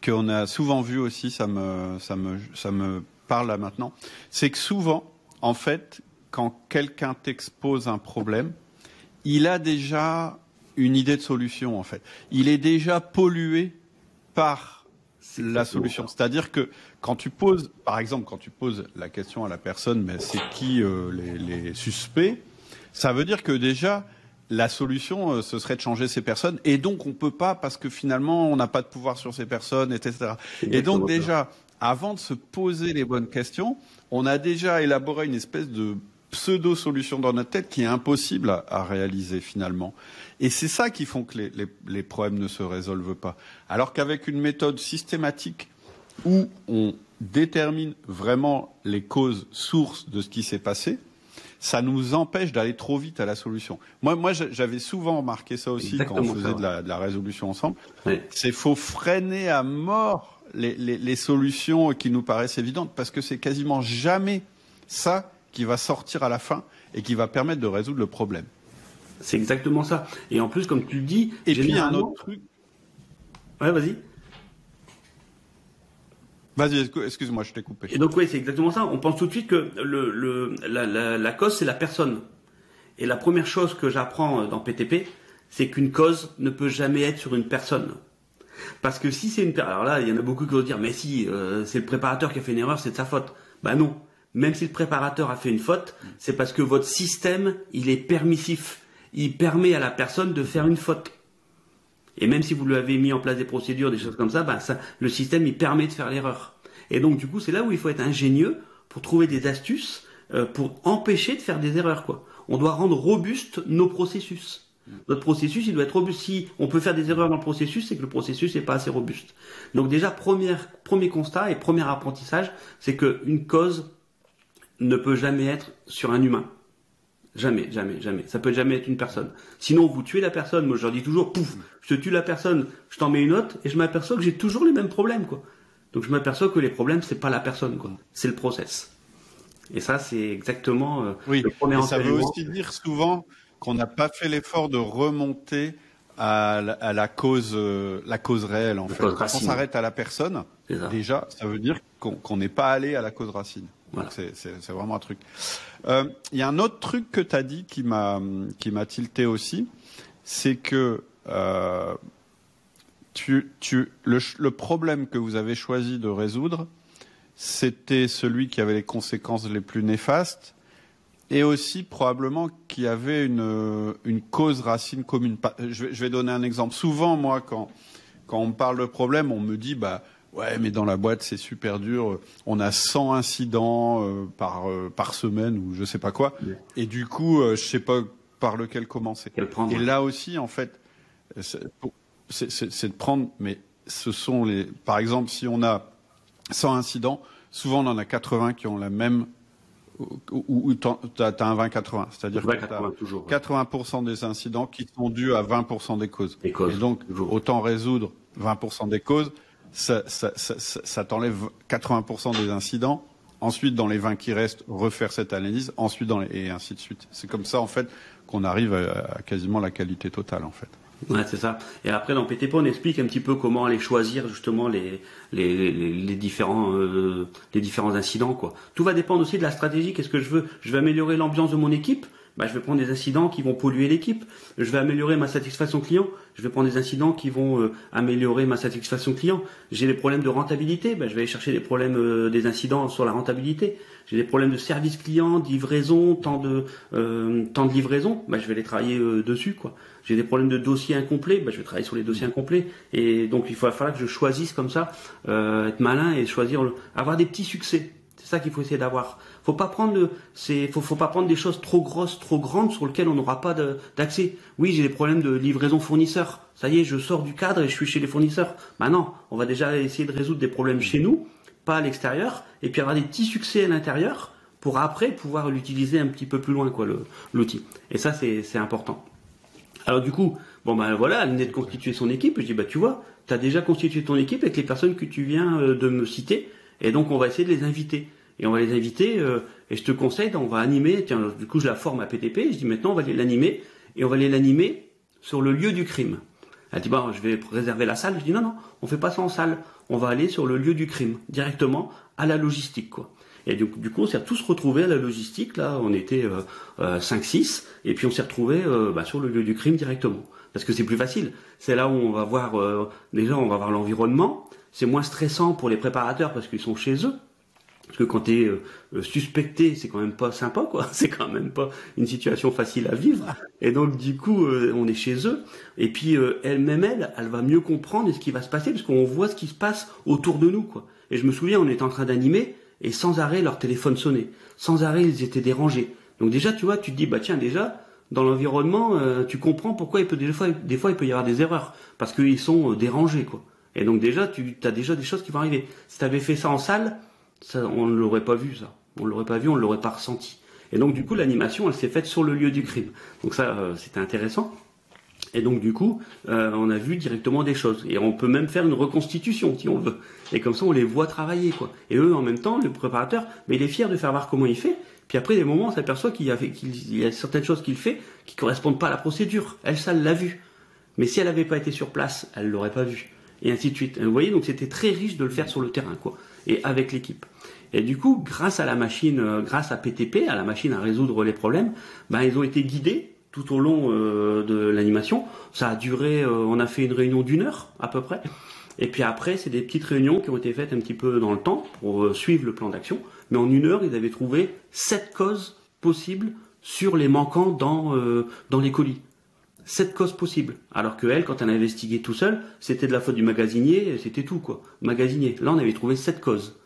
qu'on a souvent vu aussi, ça me parle là maintenant. C'est que souvent, en fait, quand quelqu'un t'expose un problème, il a déjà une idée de solution, en fait. Il est déjà pollué par la solution. C'est-à-dire que quand tu poses, par exemple, quand tu poses la question à la personne, mais c'est qui les suspects, ça veut dire que déjà, la solution, ce serait de changer ces personnes. Et donc, on peut pas parce que finalement, on n'a pas de pouvoir sur ces personnes, etc. Et donc, déjà, avant de se poser les bonnes questions, on a déjà élaboré une espèce de pseudo-solution dans notre tête qui est impossible à réaliser finalement. Et c'est ça qui font que les problèmes ne se résolvent pas. Alors qu'avec une méthode systématique où on détermine vraiment les causes sources de ce qui s'est passé, ça nous empêche d'aller trop vite à la solution. Moi, j'avais souvent remarqué ça aussi. Exactement, quand on faisait de la résolution ensemble. Oui. C'est faut freiner à mort les solutions qui nous paraissent évidentes parce que c'est quasiment jamais ça qui va sortir à la fin et qui va permettre de résoudre le problème. C'est exactement ça. Et en plus, comme tu le dis... Et puis, il y a un autre truc... Ouais, vas-y. Vas-y, excuse-moi, je t'ai coupé. Et donc, oui, c'est exactement ça. On pense tout de suite que la cause, c'est la personne. Et la première chose que j'apprends dans PTP, c'est qu'une cause ne peut jamais être sur une personne. Parce que si c'est une personne... Alors là, il y en a beaucoup qui vont dire, mais si, c'est le préparateur qui a fait une erreur, c'est de sa faute. Ben non. Même si le préparateur a fait une faute, c'est parce que votre système, il est permissif. Il permet à la personne de faire une faute. Et même si vous lui avez mis en place des procédures, des choses comme ça, le système, il permet de faire l'erreur. Et donc, du coup, c'est là où il faut être ingénieux pour trouver des astuces pour empêcher de faire des erreurs, quoi. On doit rendre robustes nos processus. Notre processus, il doit être robuste. Si on peut faire des erreurs dans le processus, c'est que le processus n'est pas assez robuste. Donc déjà, premier constat et premier apprentissage, c'est qu'une cause ne peut jamais être sur un humain. Jamais, jamais, jamais. Ça peut jamais être une personne. Sinon, vous tuez la personne. Moi, je leur dis toujours, pouf, je te tue la personne, je t'en mets une autre, et je m'aperçois que j'ai toujours les mêmes problèmes, quoi. Donc, je m'aperçois que les problèmes, c'est pas la personne, quoi. C'est le process. Et ça, c'est exactement le premier enseignement. Ça veut aussi dire souvent qu'on n'a pas fait l'effort de remonter à la cause réelle, en fait. Quand on s'arrête à la personne, déjà, ça veut dire qu'on n'est pas allé à la cause racine. Voilà. C'est vraiment un truc. Il y a un autre truc que tu as dit qui m'a tilté aussi, c'est que le problème que vous avez choisi de résoudre, c'était celui qui avait les conséquences les plus néfastes et aussi probablement qui avait une cause racine commune. Je vais donner un exemple. Souvent, moi, quand on me parle de problème, on me dit ouais, mais dans la boîte, c'est super dur. On a 100 incidents par semaine ou je sais pas quoi. Oui. Et du coup, je sais pas par lequel commencer. Et là aussi, en fait, c'est de prendre, mais ce sont par exemple, si on a 100 incidents, souvent on en a 80 qui ont la même, ou t'as un 20-80. C'est-à-dire que t'as 80% des incidents qui sont dus à 20% des causes. Et donc, autant résoudre 20% des causes, ça t'enlève 80% des incidents ensuite dans les 20 qui restent, refaire cette analyse, ensuite et ainsi de suite. C'est comme ça en fait qu'on arrive à quasiment la qualité totale en fait. Ouais, c'est ça. Et après, dans PTP, on explique un petit peu comment aller choisir justement les différents incidents, quoi. Tout va dépendre aussi de la stratégie. Qu'est-ce que je veux? Je vais améliorer l'ambiance de mon équipe. Bah, je vais prendre des incidents qui vont polluer l'équipe. Je vais améliorer ma satisfaction client. Je vais prendre des incidents qui vont améliorer ma satisfaction client. J'ai des problèmes de rentabilité. Bah, je vais aller chercher des problèmes des incidents sur la rentabilité. J'ai des problèmes de service client, de livraison, temps de livraison. Bah, je vais les travailler dessus, quoi. J'ai des problèmes de dossiers incomplets. Bah, je vais travailler sur les dossiers incomplets. Et donc il va falloir que je choisisse comme ça, être malin et choisir, avoir des petits succès. C'est ça qu'il faut essayer d'avoir. Faut pas prendre faut pas prendre des choses trop grosses, trop grandes sur lesquelles on n'aura pas d'accès. Oui, j'ai des problèmes de livraison fournisseur. Ça y est, je sors du cadre et je suis chez les fournisseurs. Bah non, on va déjà essayer de résoudre des problèmes chez nous, pas à l'extérieur, et puis avoir des petits succès à l'intérieur pour après pouvoir l'utiliser un petit peu plus loin, quoi, l'outil. Et ça, c'est important. Alors du coup, bon ben voilà, elle venait de constituer son équipe. Je dis, bah tu vois, tu as déjà constitué ton équipe avec les personnes que tu viens de me citer, et donc on va essayer de les inviter. Et on va les inviter, et je te conseille, on va animer, tiens, du coup je la forme à PTP, je dis maintenant on va l'animer, et on va l'animer sur le lieu du crime. Elle dit, bon, je vais réserver la salle. Je dis, non, on fait pas ça en salle, on va aller sur le lieu du crime, directement à la logistique, quoi. Et du coup, on s'est tous retrouvés à la logistique, là, on était 5-6, et puis on s'est retrouvés sur le lieu du crime directement. Parce que c'est plus facile. C'est là où on va voir, déjà, on va voir l'environnement. C'est moins stressant pour les préparateurs parce qu'ils sont chez eux. Parce que quand tu es suspecté, c'est quand même pas sympa, quoi. C'est quand même pas une situation facile à vivre. Et donc, du coup, on est chez eux. Et puis, elle va mieux comprendre ce qui va se passer parce qu'on voit ce qui se passe autour de nous, quoi. Et je me souviens, on était en train d'animer et sans arrêt, leur téléphone sonnait. Sans arrêt, ils étaient dérangés. Donc déjà, tu vois, tu te dis, bah tiens, déjà, dans l'environnement, tu comprends pourquoi des fois, il peut y avoir des erreurs. Parce qu'ils sont dérangés, quoi. Et donc déjà, tu as déjà des choses qui vont arriver. Si tu avais fait ça en salle, ça, on ne l'aurait pas vu, ça. On ne l'aurait pas vu, on ne l'aurait pas ressenti. Et donc, du coup, l'animation, elle s'est faite sur le lieu du crime. Donc ça, c'était intéressant. Et donc, du coup, on a vu directement des choses. Et on peut même faire une reconstitution, si on veut. Et comme ça, on les voit travailler, quoi. Et eux, en même temps, le préparateur, mais il est fier de faire voir comment il fait. Puis après, des moments, on s'aperçoit qu'il y a certaines choses qu'il fait qui correspondent pas à la procédure. Elle, ça, elle l'a vu. Mais si elle n'avait pas été sur place, elle l'aurait pas vu. Et ainsi de suite. Vous voyez, donc c'était très riche de le faire sur le terrain, quoi. Et avec l'équipe. Et du coup, grâce à la machine, grâce à PTP, à la machine à résoudre les problèmes, ben, ils ont été guidés tout au long de l'animation. Ça a duré, on a fait une réunion d'1 heure, à peu près. Et puis après, c'est des petites réunions qui ont été faites un petit peu dans le temps pour suivre le plan d'action. Mais en 1 heure, ils avaient trouvé 7 causes possibles sur les manquants dans les colis. 7 causes possibles. Alors que elle, quand elle a investigué tout seul, c'était de la faute du magasinier, c'était tout, quoi. Magasinier. Là, on avait trouvé 7 causes.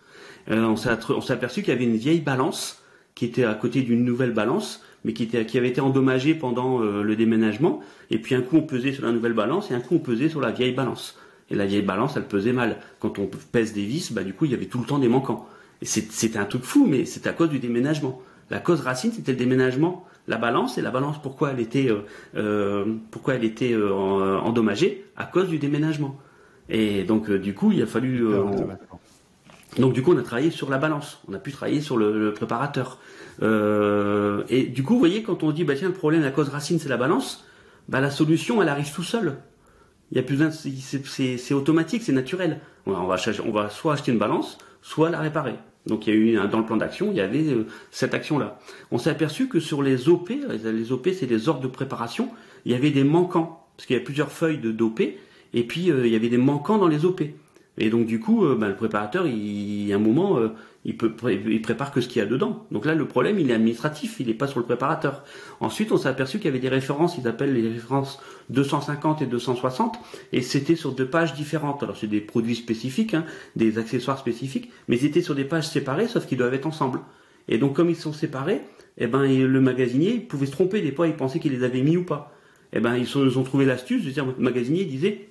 On s'est aperçu qu'il y avait une vieille balance qui était à côté d'une nouvelle balance, mais qui avait été endommagée pendant le déménagement. Et puis un coup, on pesait sur la nouvelle balance et un coup, on pesait sur la vieille balance. Et la vieille balance, elle pesait mal. Quand on pèse des vis, bah, du coup, il y avait tout le temps des manquants. Et c'était un truc fou, mais c'était à cause du déménagement. La cause racine, c'était le déménagement. La balance, et la balance, pourquoi elle était endommagée? À cause du déménagement. Et donc, du coup, il a fallu... Donc, du coup, on a travaillé sur la balance. On a pu travailler sur le préparateur. Et du coup, vous voyez, quand on dit, bah tiens, le problème, la cause racine, c'est la balance, bah la solution, elle arrive tout seul. Il y a plus c'est automatique, c'est naturel. On va soit acheter une balance, soit la réparer. Donc il y a eu dans le plan d'action, il y avait cette action-là. On s'est aperçu que sur les OP c'est des ordres de préparation, il y avait des manquants parce qu'il y a plusieurs feuilles d'OP et puis il y avait des manquants dans les OP. Et donc du coup, le préparateur, à un moment, il prépare que ce qu'il y a dedans. Donc là, le problème, il est administratif, il n'est pas sur le préparateur. Ensuite, on s'est aperçu qu'il y avait des références, ils appellent les références 250 et 260, et c'était sur 2 pages différentes. Alors c'est des produits spécifiques, hein, des accessoires spécifiques, mais ils étaient sur des pages séparées, sauf qu'ils doivent être ensemble. Et donc comme ils sont séparés, le magasinier il pouvait se tromper, des fois il pensait qu'il les avait mis ou pas. Ils ont trouvé l'astuce de dire, le magasinier disait,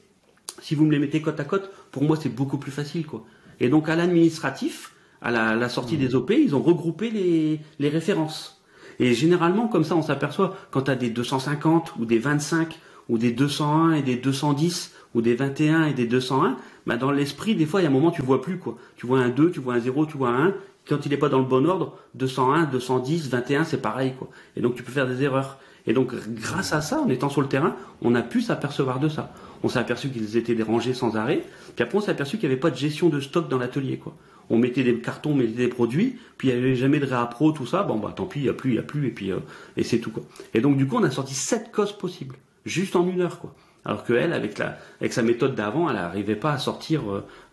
si vous me les mettez côte à côte, pour moi c'est beaucoup plus facile, quoi. Et donc à l'administratif, à la sortie des OP, ils ont regroupé les références. Et généralement, comme ça, on s'aperçoit, quand tu as des 250 ou des 25 ou des 201 et des 210 ou des 21 et des 201, dans l'esprit, des fois, il y a un moment, tu vois plus, quoi. Tu vois un 2, tu vois un 0, tu vois un 1, quand il n'est pas dans le bon ordre, 201, 210, 21, c'est pareil, quoi. Et donc tu peux faire des erreurs. Et donc grâce à ça, en étant sur le terrain, on a pu s'apercevoir de ça. On s'est aperçu qu'ils étaient dérangés sans arrêt. Puis après, on s'est aperçu qu'il n'y avait pas de gestion de stock dans l'atelier, quoi. On mettait des cartons, on mettait des produits, puis il n'y avait jamais de réappro, tout ça. Bon, bah tant pis, il n'y a plus, et puis et c'est tout, quoi. Et donc du coup, on a sorti 7 causes possibles, juste en 1 heure, quoi. Alors qu'elle, avec sa méthode d'avant, elle n'arrivait pas à sortir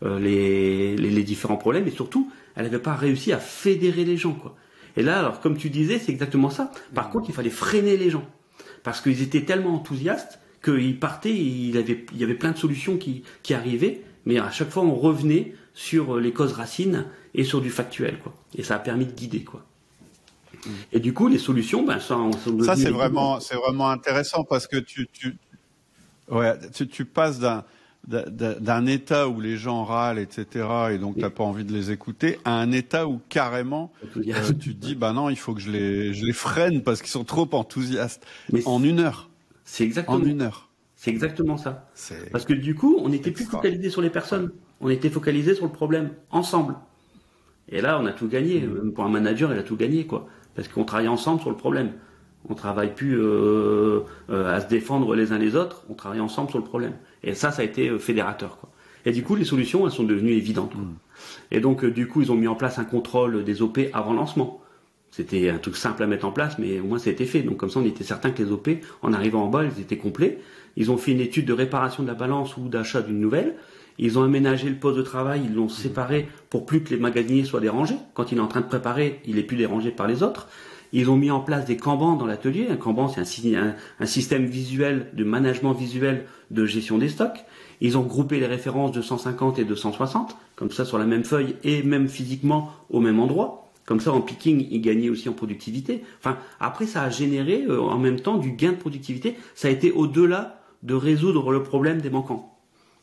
les différents problèmes, et surtout, elle n'avait pas réussi à fédérer les gens, quoi. Et là, alors comme tu disais, c'est exactement ça. Par contre, il fallait freiner les gens, parce qu'ils étaient tellement enthousiastes qu'ils partaient, il y avait plein de solutions qui arrivaient, mais à chaque fois, on revenait sur les causes racines et sur du factuel, quoi. Et ça a permis de guider, quoi. Et du coup, les solutions, ben, sont ça c'est vraiment intéressant parce que tu passes d'un état où les gens râlent, etc., et donc t'as pas envie de les écouter, à un état où carrément tu te dis, bah non, il faut que je les freine parce qu'ils sont trop enthousiastes. Mais en 1 heure. C'est exactement. En 1 heure. C'est exactement ça. Parce que du coup, on n'était plus focalisé sur les personnes, on était focalisé sur le problème, ensemble. Et là, on a tout gagné. Même pour un manager, il a tout gagné, quoi. Parce qu'on travaille ensemble sur le problème. On travaille plus à se défendre les uns les autres, on travaille ensemble sur le problème. Et ça a été fédérateur, quoi. Et du coup, les solutions, elles sont devenues évidentes, quoi. Et donc, du coup, ils ont mis en place un contrôle des OP avant lancement. C'était un truc simple à mettre en place, mais au moins ça a été fait. Donc comme ça, on était certain que les OP, en arrivant en bas, ils étaient complets. Ils ont fait une étude de réparation de la balance ou d'achat d'une nouvelle. Ils ont aménagé le poste de travail, ils l'ont séparé pour plus que les magasiniers soient dérangés. Quand il est en train de préparer, il est plus dérangé par les autres. Ils ont mis en place des Kanban dans l'atelier. Un Kanban, c'est un système visuel de management visuel de gestion des stocks. Ils ont groupé les références de 150 et 260, comme ça sur la même feuille et même physiquement au même endroit. Comme ça, en picking, ils gagnaient aussi en productivité. Enfin, après, ça a généré en même temps du gain de productivité. Ça a été au-delà de résoudre le problème des manquants.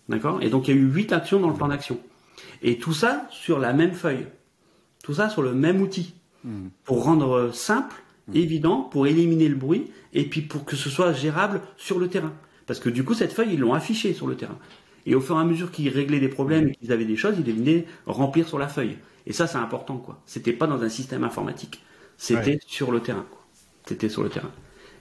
D'accord ? Et donc, il y a eu 8 actions dans le plan d'action. Et tout ça sur la même feuille. Tout ça sur le même outil. Pour rendre simple, évident, pour éliminer le bruit, et puis pour que ce soit gérable sur le terrain. Parce que du coup, cette feuille, ils l'ont affichée sur le terrain. Et au fur et à mesure qu'ils réglaient des problèmes et qu'ils avaient des choses, ils venaient remplir sur la feuille. Et ça, c'est important, quoi. C'était pas dans un système informatique. C'était sur le terrain, quoi. C'était sur le terrain.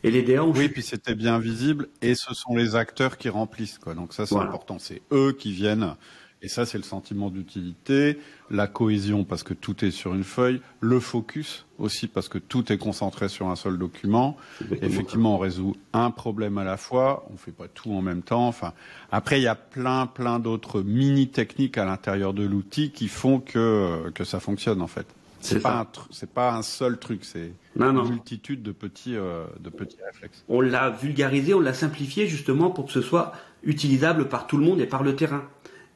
Et les DA ont... Oui, puis c'était bien visible, et ce sont les acteurs qui remplissent, quoi. Donc ça, c'est important. C'est eux qui viennent. Et ça, c'est le sentiment d'utilité, la cohésion parce que tout est sur une feuille, le focus aussi parce que tout est concentré sur un seul document. Effectivement, on résout un problème à la fois, on fait pas tout en même temps. Enfin, après, il y a plein d'autres mini-techniques à l'intérieur de l'outil qui font que ça fonctionne en fait. C'est pas un seul truc, c'est une multitude de petits réflexes. On l'a vulgarisé, on l'a simplifié justement pour que ce soit utilisable par tout le monde et par le terrain.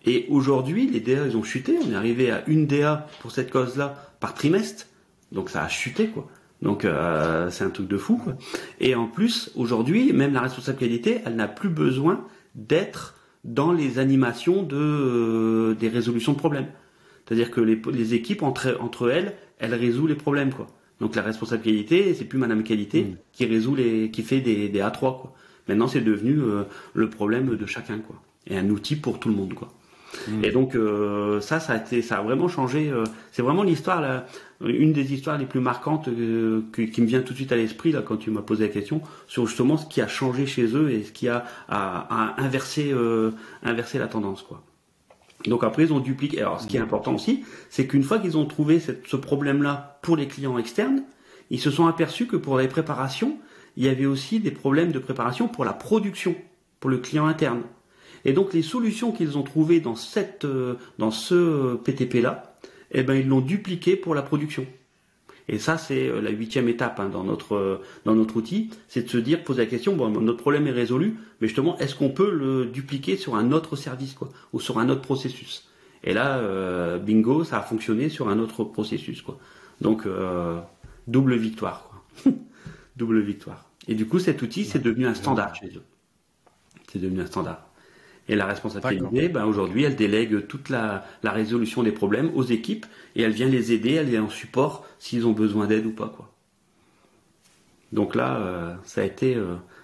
Et aujourd'hui, les DA, ils ont chuté. On est arrivé à 1 DA pour cette cause-là par trimestre. Donc ça a chuté, quoi. Donc c'est un truc de fou, quoi. Et en plus, aujourd'hui, même la responsable qualité, elle n'a plus besoin d'être dans les animations des résolutions de problèmes. C'est-à-dire que les équipes, entre elles résolent les problèmes, quoi. Donc la responsable qualité, c'est plus Madame Qualité qui fait des A3, quoi. Maintenant, c'est devenu le problème de chacun, quoi. Et un outil pour tout le monde, quoi. Et donc ça a vraiment changé. C'est vraiment l'histoire, une des histoires les plus marquantes qui me vient tout de suite à l'esprit là quand tu m'as posé la question sur justement ce qui a changé chez eux et ce qui a inversé la tendance, quoi. Donc après ils ont dupliqué. Alors ce qui est important aussi, c'est qu'une fois qu'ils ont trouvé ce problème-là pour les clients externes, ils se sont aperçus que pour les préparations, il y avait aussi des problèmes de préparation pour la production, pour le client interne. Et donc les solutions qu'ils ont trouvées dans ce PTP-là, eh ben ils l'ont dupliqué pour la production. Et ça c'est la 8e étape dans notre outil, c'est de se dire, poser la question, bon, notre problème est résolu, mais justement est-ce qu'on peut le dupliquer sur un autre service, quoi, ou sur un autre processus. Et là, bingo, ça a fonctionné sur un autre processus, quoi. Donc double victoire, quoi. Double victoire. Et du coup cet outil c'est devenu un standard chez eux. C'est devenu un standard. Et la responsabilité, aujourd'hui, elle délègue toute la résolution des problèmes aux équipes et elle vient les aider, elle est en support s'ils ont besoin d'aide ou pas, quoi. Donc là, ça a été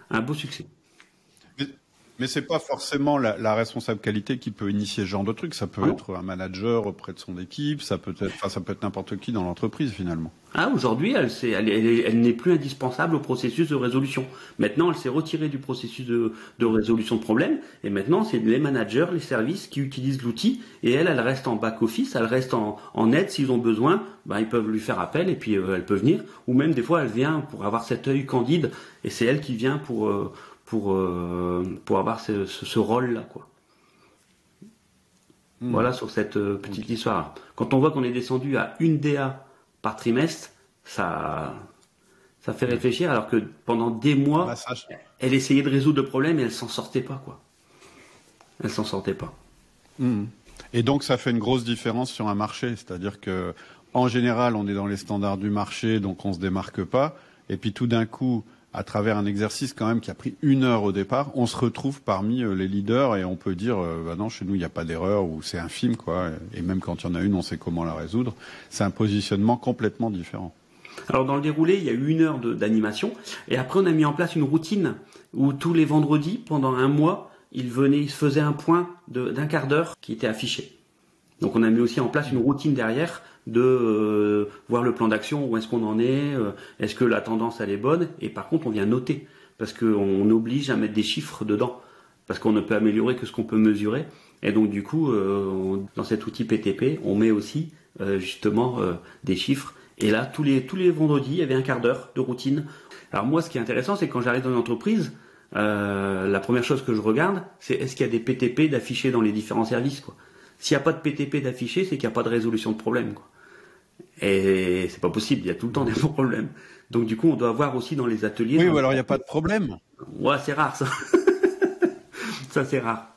un beau succès. Mais c'est pas forcément la responsable qualité qui peut initier ce genre de truc. Ça peut être un manager auprès de son équipe, ça peut être n'importe qui dans l'entreprise finalement. Ah, aujourd'hui, elle n'est plus indispensable au processus de résolution. Maintenant, elle s'est retirée du processus de résolution de problèmes, et maintenant, c'est les managers, les services qui utilisent l'outil, et elle reste en back-office, elle reste en aide s'ils ont besoin, ils peuvent lui faire appel, et puis elle peut venir, ou même des fois, elle vient pour avoir cet œil candide, et c'est elle qui vient pour avoir ce rôle-là, quoi. Voilà sur cette petite histoire. Quand on voit qu'on est descendu à une DA par trimestre, ça fait réfléchir, alors que pendant des mois, elle essayait de résoudre le problème et elle s'en sortait pas, quoi. Elle s'en sortait pas. Et donc ça fait une grosse différence sur un marché, c'est-à-dire que en général, on est dans les standards du marché, donc on se démarque pas, et puis tout d'un coup, à travers un exercice quand même qui a pris 1 heure au départ, on se retrouve parmi les leaders et on peut dire non, chez nous il n'y a pas d'erreur ou c'est infime, quoi. Et même quand il y en a une, on sait comment la résoudre. C'est un positionnement complètement différent. Alors dans le déroulé, il y a eu 1 heure d'animation et après on a mis en place une routine où tous les vendredis, pendant 1 mois, il se faisait un point d'1 quart d'heure qui était affiché. Donc on a mis aussi en place une routine derrière de voir le plan d'action, où est-ce qu'on en est, est-ce que la tendance elle est bonne, et par contre on vient noter, parce qu'on oblige à mettre des chiffres dedans, parce qu'on ne peut améliorer que ce qu'on peut mesurer, et donc du coup dans cet outil PTP on met aussi justement des chiffres, et là tous les vendredis il y avait 1 quart d'heure de routine. Alors moi ce qui est intéressant c'est que quand j'arrive dans une entreprise, la première chose que je regarde c'est est-ce qu'il y a des PTP d'affichés dans les différents services, quoi. S'il n'y a pas de PTP d'affiché, c'est qu'il n'y a pas de résolution de problème, quoi. Et c'est pas possible, il y a tout le temps des problèmes. Donc du coup, on doit voir aussi dans les ateliers. Oui, ou alors il n'y a pas de problème. Ouais, c'est rare ça. Ça c'est rare.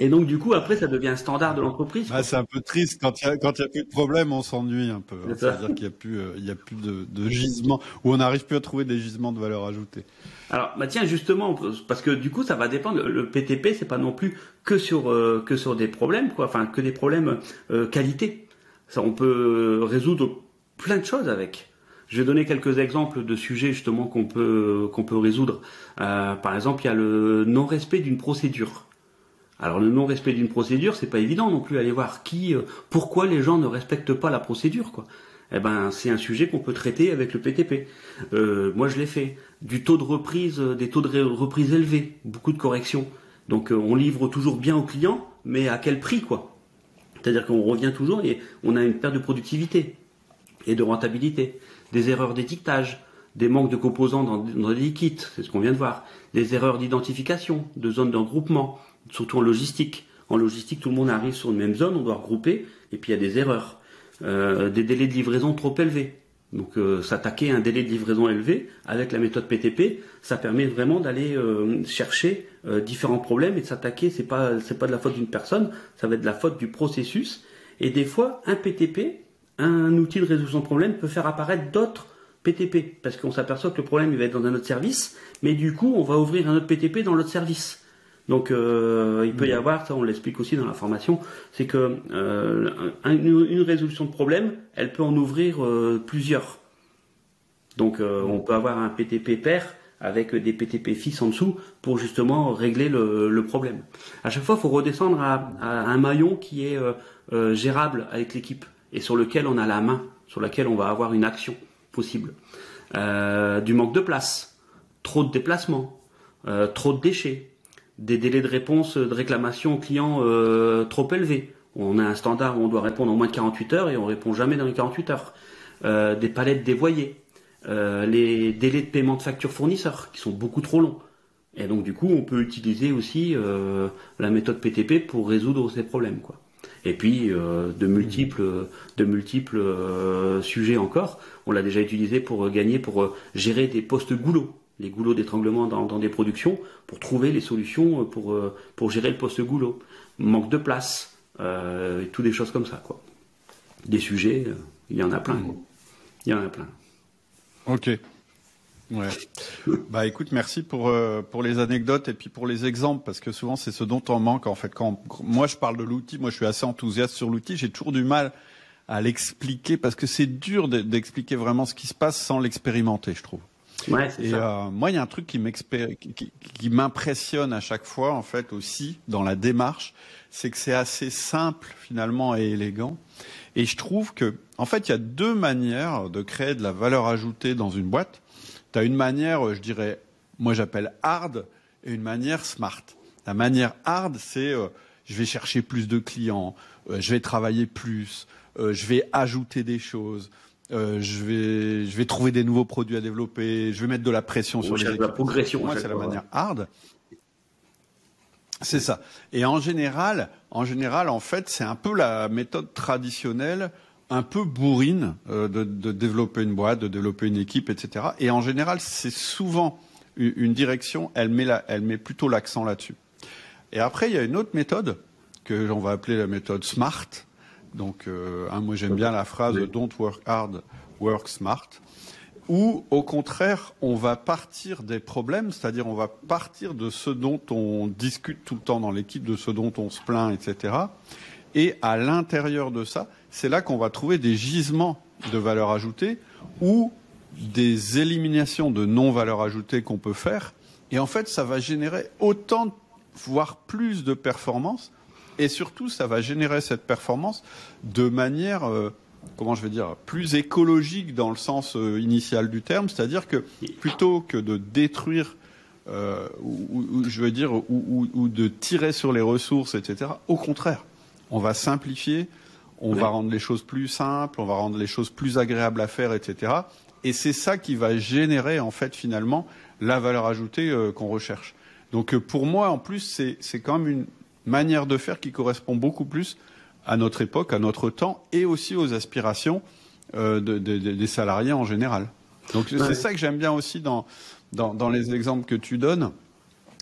Et donc du coup, après, ça devient un standard de l'entreprise. C'est un peu triste quand il y a plus de problème, on s'ennuie un peu. C'est-à-dire qu'il y a plus de gisements, ou on n'arrive plus à trouver des gisements de valeur ajoutée. Alors, tiens, justement, parce que du coup, ça va dépendre. Le PTP, c'est pas non plus que sur des problèmes, quoi. Enfin, que des problèmes qualité. Ça, on peut résoudre plein de choses avec. Je vais donner quelques exemples de sujets justement qu'on peut résoudre. Par exemple, il y a le non-respect d'une procédure. Alors, le non-respect d'une procédure, c'est pas évident non plus. Aller voir pourquoi les gens ne respectent pas la procédure, quoi. C'est un sujet qu'on peut traiter avec le PTP. Moi, je l'ai fait. Des taux de reprise élevés, beaucoup de corrections. Donc, on livre toujours bien aux clients, mais à quel prix, quoi? C'est-à-dire qu'on revient toujours et on a une perte de productivité et de rentabilité. Des erreurs d'étiquetage, des manques de composants dans les kits, c'est ce qu'on vient de voir. Des erreurs d'identification, de zones de regroupement, surtout en logistique. En logistique, tout le monde arrive sur une même zone, on doit regrouper, et puis il y a des erreurs. Des délais de livraison trop élevés. Donc s'attaquer à un délai de livraison élevé avec la méthode PTP, ça permet vraiment d'aller chercher différents problèmes et de s'attaquer. C'est pas de la faute d'une personne, ça va être de la faute du processus. Et des fois, un PTP, un outil de résolution de problème, peut faire apparaître d'autres PTP parce qu'on s'aperçoit que le problème il va être dans un autre service, mais du coup on va ouvrir un autre PTP dans l'autre service. Donc il peut y avoir, ça on l'explique aussi dans la formation, c'est que une résolution de problème, elle peut en ouvrir plusieurs. Donc on peut avoir un PTP pair avec des PTP fils en dessous pour justement régler le problème. À chaque fois, il faut redescendre à un maillon qui est gérable avec l'équipe et sur lequel on a la main, sur lequel on va avoir une action possible. Du manque de place, trop de déplacements, trop de déchets. Des délais de réponse de réclamation aux clients trop élevés. On a un standard où on doit répondre en moins de 48 heures et on répond jamais dans les 48 heures. Des palettes dévoyées. Les délais de paiement de factures fournisseurs qui sont beaucoup trop longs. Et donc du coup, on peut utiliser aussi la méthode PTP pour résoudre ces problèmes, quoi. Et puis de multiples sujets encore. On l'a déjà utilisé pour gérer des postes goulots. Les goulots d'étranglement dans des productions, pour trouver les solutions pour gérer le poste goulot. Manque de place, et tout des choses comme ça, quoi. Des sujets, il y en a plein, quoi. Il y en a plein. Ok. Ouais. Écoute, merci pour les anecdotes et puis pour les exemples, parce que souvent c'est ce dont on manque, en fait. Quand moi je parle de l'outil, moi je suis assez enthousiaste sur l'outil, j'ai toujours du mal à l'expliquer, parce que c'est dur d'expliquer vraiment ce qui se passe sans l'expérimenter, je trouve. Ouais, c'est Et ça. moi, il y a un truc qui m'impressionne à chaque fois, en fait, aussi, dans la démarche, c'est que c'est assez simple, finalement, et élégant. Et je trouve que, en fait, il y a deux manières de créer de la valeur ajoutée dans une boîte. Tu as une manière, je dirais, moi j'appelle hard, et une manière smart. La manière hard, c'est je vais chercher plus de clients, je vais travailler plus, je vais ajouter des choses, je vais trouver des nouveaux produits à développer, je vais mettre de la pression sur les cherche de la équipes. progression Pour à moi, chaque c'est la fois. manière hard. C'est ça. Et en général, en fait, c'est un peu la méthode traditionnelle, un peu bourrine de développer une boîte, de développer une équipe, etc. Et en général, c'est souvent une direction, elle met plutôt l'accent là-dessus. Et après, il y a une autre méthode que l'on va appeler la méthode SMART. Donc, moi j'aime bien la phrase Oui. Don't work hard, work smart. Ou au contraire, on va partir des problèmes, c'est-à-dire on va partir de ce dont on discute tout le temps dans l'équipe, de ce dont on se plaint, etc. Et à l'intérieur de ça, c'est là qu'on va trouver des gisements de valeur ajoutée ou des éliminations de non-valeur ajoutée qu'on peut faire. Et en fait, ça va générer autant, voire plus de performance. Et surtout, ça va générer cette performance de manière comment je vais dire, plus écologique dans le sens initial du terme, c'est-à-dire que plutôt que de détruire, je veux dire, ou de tirer sur les ressources, etc., au contraire, on va simplifier, on va rendre les choses plus simples, on va rendre les choses plus agréables à faire, etc. Et c'est ça qui va générer, en fait, finalement, la valeur ajoutée qu'on recherche. Donc pour moi, en plus, c'est quand même une manière de faire qui correspond beaucoup plus à notre époque, à notre temps, et aussi aux aspirations des salariés en général. Donc c'est ça que j'aime bien aussi dans les exemples que tu donnes.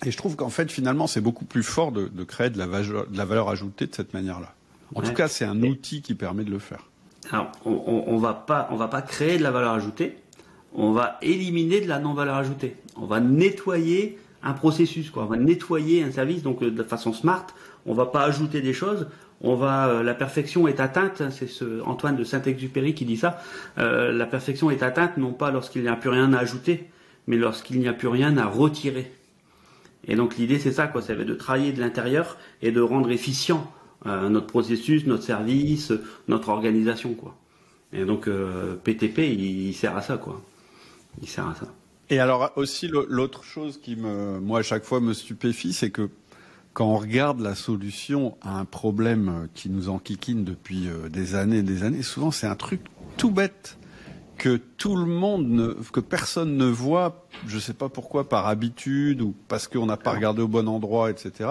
Et je trouve qu'en fait, finalement, c'est beaucoup plus fort de créer de la valeur ajoutée de cette manière-là. En tout cas, c'est un outil qui permet de le faire. Alors, on va pas créer de la valeur ajoutée, on va éliminer de la non-valeur ajoutée. On va nettoyer un processus, quoi. On va nettoyer un service, donc de façon smart. On va pas ajouter des choses. La perfection est atteinte. C'est Antoine de Saint-Exupéry qui dit ça. La perfection est atteinte non pas lorsqu'il n'y a plus rien à ajouter, mais lorsqu'il n'y a plus rien à retirer. Et donc l'idée c'est ça, quoi. C'est de travailler de l'intérieur et de rendre efficient notre processus, notre service, notre organisation, quoi. Et donc PTP, il sert à ça, quoi. Il sert à ça. Et alors aussi l'autre chose qui moi à chaque fois me stupéfie, c'est que quand on regarde la solution à un problème qui nous enquiquine depuis des années et des années, souvent c'est un truc tout bête que que personne ne voit, je sais pas pourquoi, par habitude ou parce qu'on n'a pas regardé au bon endroit, etc.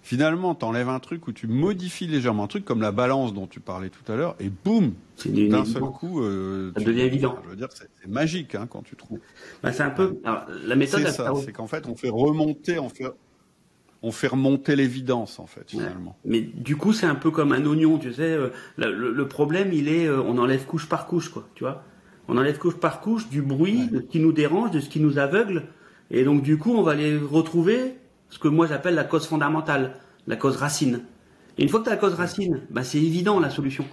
Finalement, t'enlèves un truc ou tu modifies légèrement un truc comme la balance dont tu parlais tout à l'heure et boum, d'un seul coup, ça devient évident. Je veux dire, c'est magique hein, quand tu trouves. Bah, c'est un peu. Alors, la méthode. C'est ça, c'est qu'en fait, on fait remonter l'évidence, en fait, finalement. Ouais. Mais du coup, c'est un peu comme un oignon, tu sais. Le problème, il est, on enlève couche par couche, quoi. Tu vois, on enlève couche par couche du bruit, de ce qui nous dérange, de ce qui nous aveugle, et donc du coup, on va les retrouver, ce que moi j'appelle la cause fondamentale, la cause racine. Et une fois que tu as la cause racine, bah c'est évident la solution.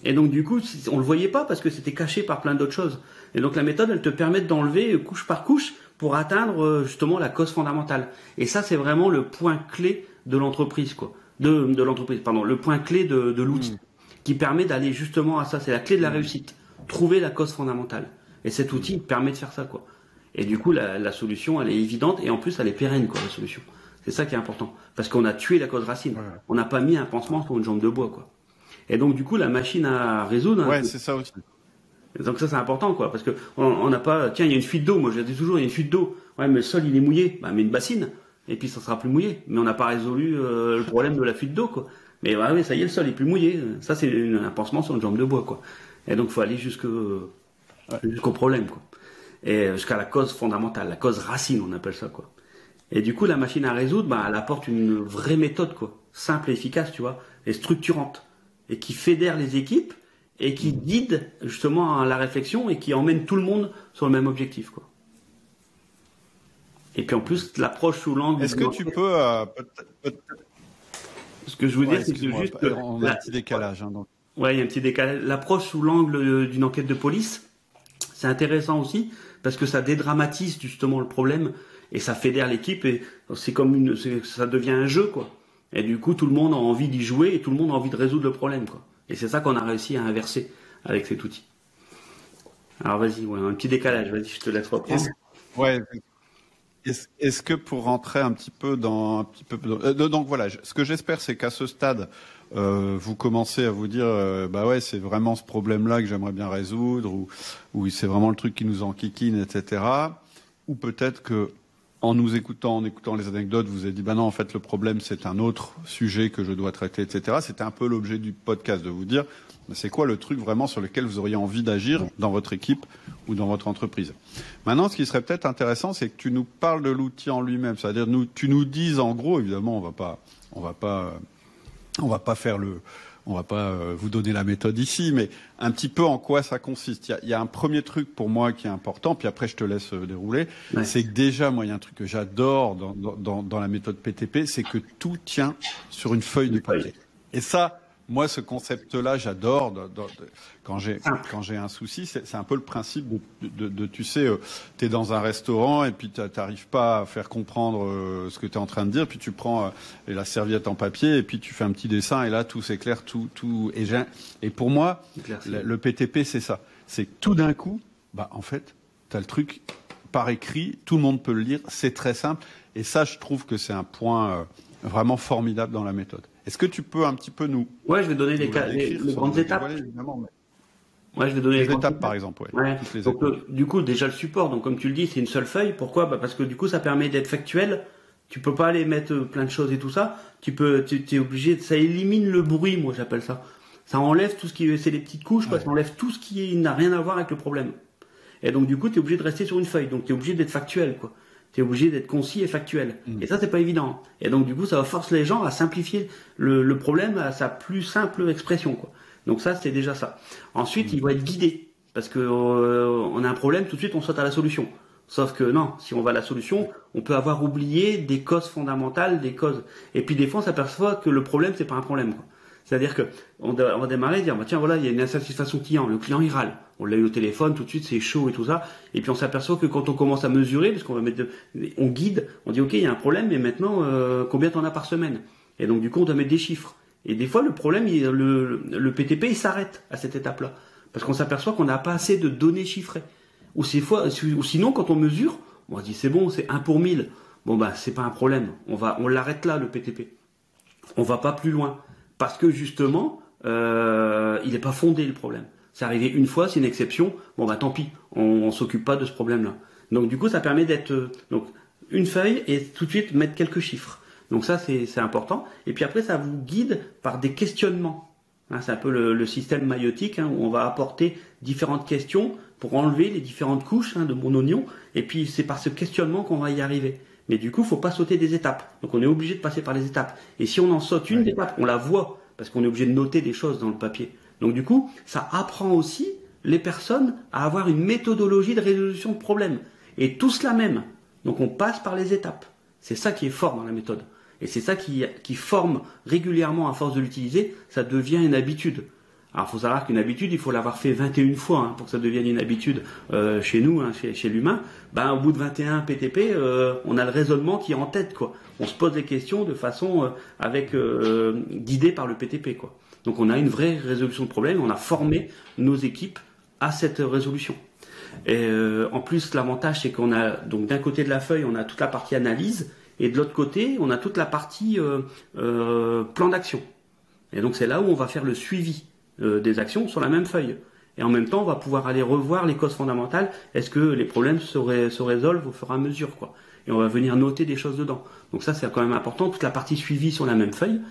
Et donc du coup, on le voyait pas parce que c'était caché par plein d'autres choses. Et donc la méthode, elle te permet d'enlever couche par couche pour atteindre justement la cause fondamentale. Et ça, c'est vraiment le point clé de l'entreprise, quoi. De l'entreprise, pardon, le point clé de l'outil qui permet d'aller justement à ça. C'est la clé de la réussite. Trouver la cause fondamentale. Et cet outil permet de faire ça, quoi. Et du coup, la solution, elle est évidente et en plus, elle est pérenne, quoi, la solution. C'est ça qui est important. Parce qu'on a tué la cause racine. Ouais. On n'a pas mis un pansement sur une jambe de bois, quoi. Et donc, du coup, la machine à résoudre. Ouais, c'est ça aussi. Donc ça c'est important, quoi, parce que on n'a pas, tiens, il y a une fuite d'eau, moi je dis toujours il y a une fuite d'eau, ouais mais le sol il est mouillé, bah mets une bassine et puis ça sera plus mouillé, mais on n'a pas résolu le problème de la fuite d'eau, quoi. Mais ouais, oui, ça y est, le sol est plus mouillé, ça c'est un pansement sur une jambe de bois, quoi. Et donc faut aller jusqu'au problème, quoi, et jusqu'à la cause fondamentale, la cause racine, on appelle ça, quoi. Et du coup la machine à résoudre, bah elle apporte une vraie méthode, quoi, simple et efficace, tu vois, et structurante, et qui fédère les équipes. Et qui guide justement la réflexion et qui emmène tout le monde sur le même objectif, quoi. Et puis en plus, l'approche sous l'angle. Est-ce que tu peux Ce que je veux dire, c'est que juste. On a un petit décalage. Hein, donc. Ouais, il y a un petit décalage. L'approche sous l'angle d'une enquête de police, c'est intéressant aussi parce que ça dédramatise justement le problème et ça fédère l'équipe et c'est comme ça devient un jeu quoi. Et du coup, tout le monde a envie d'y jouer et tout le monde a envie de résoudre le problème quoi. Et c'est ça qu'on a réussi à inverser avec cet outil. Alors vas-y, ouais, un petit décalage, vas-y, je te laisse reprendre. Ouais. Est-ce que pour rentrer un petit peu donc voilà, ce que j'espère, c'est qu'à ce stade, vous commencez à vous dire, bah ouais, c'est vraiment ce problème-là que j'aimerais bien résoudre, ou c'est vraiment le truc qui nous enquiquine, etc. Ou peut-être que en écoutant les anecdotes, vous avez dit, bah non, en fait, le problème, c'est un autre sujet que je dois traiter, etc. C'était un peu l'objet du podcast, de vous dire, c'est quoi le truc vraiment sur lequel vous auriez envie d'agir dans votre équipe ou dans votre entreprise. Maintenant, ce qui serait peut-être intéressant, c'est que tu nous parles de l'outil en lui-même. C'est-à-dire, tu nous dises en gros, évidemment, on va pas vous donner la méthode ici, mais un petit peu en quoi ça consiste. Il y a un premier truc pour moi qui est important, puis après je te laisse dérouler. Ouais. C'est que déjà, moi, il y a un truc que j'adore dans la méthode PTP, c'est que tout tient sur une feuille de papier. Et ça, moi, ce concept-là, j'adore. Quand j'ai un souci, c'est un peu le principe tu sais, t'es dans un restaurant et puis t'arrives pas à faire comprendre ce que t'es en train de dire, puis tu prends la serviette en papier et puis tu fais un petit dessin et là tout s'éclaire, tout. Et pour moi, le PTP, c'est ça. C'est que tout d'un coup, bah en fait, t'as le truc par écrit, tout le monde peut le lire, c'est très simple. Et ça, je trouve que c'est un point vraiment formidable dans la méthode. Est-ce que tu peux un petit peu nous... Ouais, je vais donner les grandes étapes. Ouais, je vais donner les étapes, par exemple. Ouais. Donc, du coup, déjà le support. Donc, comme tu le dis, c'est une seule feuille. Pourquoi ? Bah, parce que du coup, ça permet d'être factuel. Tu peux pas aller mettre plein de choses et tout ça. Tu es obligé. Ça élimine le bruit, moi, j'appelle ça. Ça enlève tout ce qui, c'est les petites couches, quoi. Ça enlève tout ce qui n'a rien à voir avec le problème. Et donc, du coup, tu es obligé de rester sur une feuille. Donc, tu es obligé d'être factuel, quoi. Tu es obligé d'être concis et factuel. Et ça, c'est pas évident. Et donc, du coup, ça va forcer les gens à simplifier le problème à sa plus simple expression, quoi. Donc ça, c'est déjà ça. Ensuite, il va être guidé. Parce que on a un problème, tout de suite, on saute à la solution. Sauf que non, si on va à la solution, on peut avoir oublié des causes fondamentales, des causes. Et puis, des fois, on s'aperçoit que le problème, c'est pas un problème, quoi. C'est-à-dire que on va démarrer et dire, bah, tiens, voilà, il y a une insatisfaction client. Le client, il râle. On l'a eu au téléphone, tout de suite, c'est chaud et tout ça. Et puis, on s'aperçoit que quand on commence à mesurer, parce qu'on va on guide, on dit, OK, il y a un problème, mais maintenant, combien t'en as par semaine? Et donc, du coup, on doit mettre des chiffres. Et des fois, le problème, le PTP, il s'arrête à cette étape-là. Parce qu'on s'aperçoit qu'on n'a pas assez de données chiffrées. Ou sinon, quand on mesure, on se dit, c'est bon, c'est 1 pour 1000. Bon, bah, c'est pas un problème. On l'arrête là, le PTP. On va pas plus loin. Parce que justement, il n'est pas fondé le problème. C'est arrivé une fois, c'est une exception. Bon bah tant pis, on s'occupe pas de ce problème-là. Donc du coup, ça permet d'être donc une feuille et tout de suite mettre quelques chiffres. Donc ça c'est important. Et puis après, ça vous guide par des questionnements. Hein, c'est un peu le système maïotique où on va apporter différentes questions pour enlever les différentes couches de mon oignon. Et puis c'est par ce questionnement qu'on va y arriver. Mais du coup, faut pas sauter des étapes. Donc on est obligé de passer par les étapes. Et si on en saute une étape, on la voit, parce qu'on est obligé de noter des choses dans le papier. Donc du coup, ça apprend aussi les personnes à avoir une méthodologie de résolution de problèmes. Et tout cela même. Donc on passe par les étapes. C'est ça qui est fort dans la méthode. Et c'est ça qui forme régulièrement à force de l'utiliser, ça devient une habitude. Alors, il faut savoir qu'une habitude, il faut l'avoir fait 21 fois pour que ça devienne une habitude chez nous, chez l'humain. Au bout de 21 PTP, on a le raisonnement qui est en tête, quoi. On se pose les questions de façon guidée par le PTP, quoi. Donc, on a une vraie résolution de problème. On a formé nos équipes à cette résolution. Et en plus, l'avantage, c'est qu'on a donc d'un côté de la feuille, on a toute la partie analyse, et de l'autre côté, on a toute la partie plan d'action. Et donc, c'est là où on va faire le suivi des actions sur la même feuille. Et en même temps, on va pouvoir aller revoir les causes fondamentales. Est-ce que les problèmes se résolvent au fur et à mesure, quoi. Et on va venir noter des choses dedans. Donc ça, c'est quand même important. Toute la partie suivie sur la même feuille.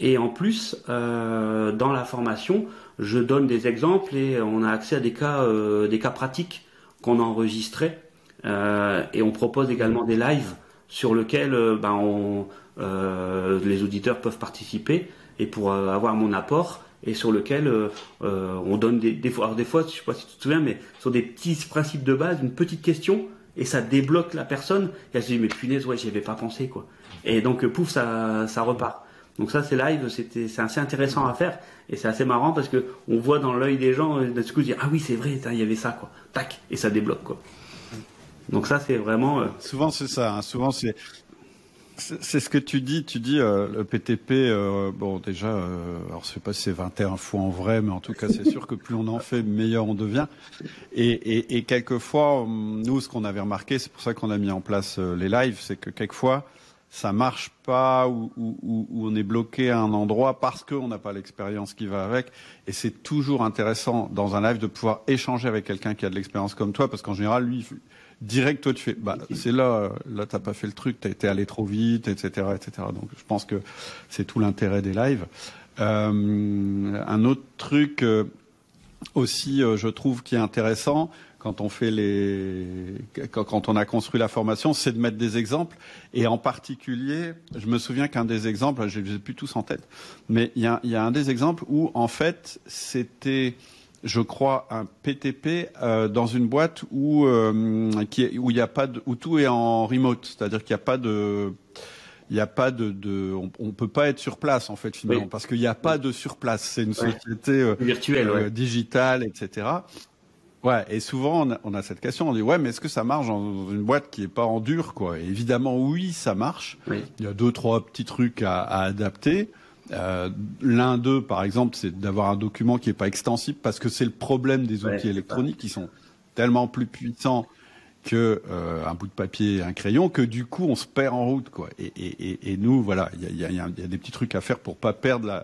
Et en plus, dans la formation, je donne des exemples et on a accès à des cas pratiques qu'on a enregistrés. Et on propose également des lives sur lesquels les auditeurs peuvent participer et pour avoir mon apport. Et sur lequel on donne des fois. Alors des fois, je sais pas si tu te souviens, mais sur des petits principes de base, une petite question, et ça débloque la personne. Et elle se dit, mais punaise, ouais, j'y avais pas pensé, quoi. Et donc, pouf, ça repart. Donc ça, c'est live, c'est assez intéressant à faire et c'est assez marrant parce que on voit dans l'œil des gens d'un coup dire ah oui c'est vrai, il y avait ça quoi, tac et ça débloque quoi. Donc ça c'est vraiment. Souvent c'est ça, hein. Souvent c'est ce que tu dis. Tu dis le PTP. Bon déjà, alors je sais pas si c'est 21 fois en vrai, mais en tout cas c'est sûr que plus on en fait, meilleur on devient. Et quelquefois, nous ce qu'on avait remarqué, c'est pour ça qu'on a mis en place les lives, c'est que quelquefois ça marche pas ou on est bloqué à un endroit parce qu'on n'a pas l'expérience qui va avec. Et c'est toujours intéressant dans un live de pouvoir échanger avec quelqu'un qui a de l'expérience comme toi, parce qu'en général, lui, direct, toi, tu fais, bah, c'est là, t'as pas fait le truc, t'as été allé trop vite, etc., etc. Donc, je pense que c'est tout l'intérêt des lives. Un autre truc aussi, je trouve, qui est intéressant, quand on fait quand on a construit la formation, c'est de mettre des exemples. Et en particulier, je me souviens qu'un des exemples, je les ai plus tous en tête, mais il y a un des exemples où, en fait, c'était, je crois, un PTP dans une boîte où il y a pas où tout est en remote, c'est-à-dire qu'il n'y a pas de on peut pas être sur place en fait finalement, parce qu'il n'y a pas de sur place. C'est une société virtuelle, digitale, etc. Ouais, et souvent on a cette question, on dit ouais, mais est-ce que ça marche dans une boîte qui est pas en dur quoi? Et évidemment oui, ça marche. Oui. Il y a 2-3 petits trucs à adapter. L'un d'eux, par exemple, c'est d'avoir un document qui est pas extensible, parce que c'est le problème des outils électroniques qui sont tellement plus puissants que un bout de papier et un crayon, que du coup on se perd en route quoi. Et nous voilà, il y a des petits trucs à faire pour pas perdre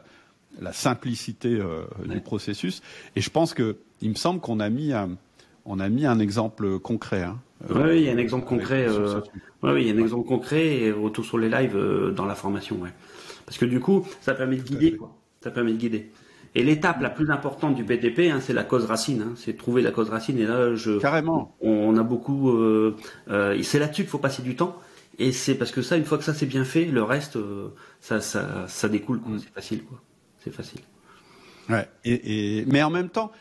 la simplicité du processus. Et je pense que il me semble qu'on a mis un exemple concret. Hein, oui, il y a un exemple concret. Oui, il y a un exemple concret et retour sur les lives dans la formation. Ouais. Parce que du coup, ça permet de guider. Quoi. Ça permet de guider. Et l'étape la plus importante du BTP, c'est la cause racine. C'est de trouver la cause racine. Et là, carrément. On a beaucoup. C'est là-dessus qu'il faut passer du temps. Et c'est parce que ça, une fois que ça c'est bien fait, le reste, ça découle. Quoi. C'est facile, quoi. C'est facile. Ouais. Mais en même temps,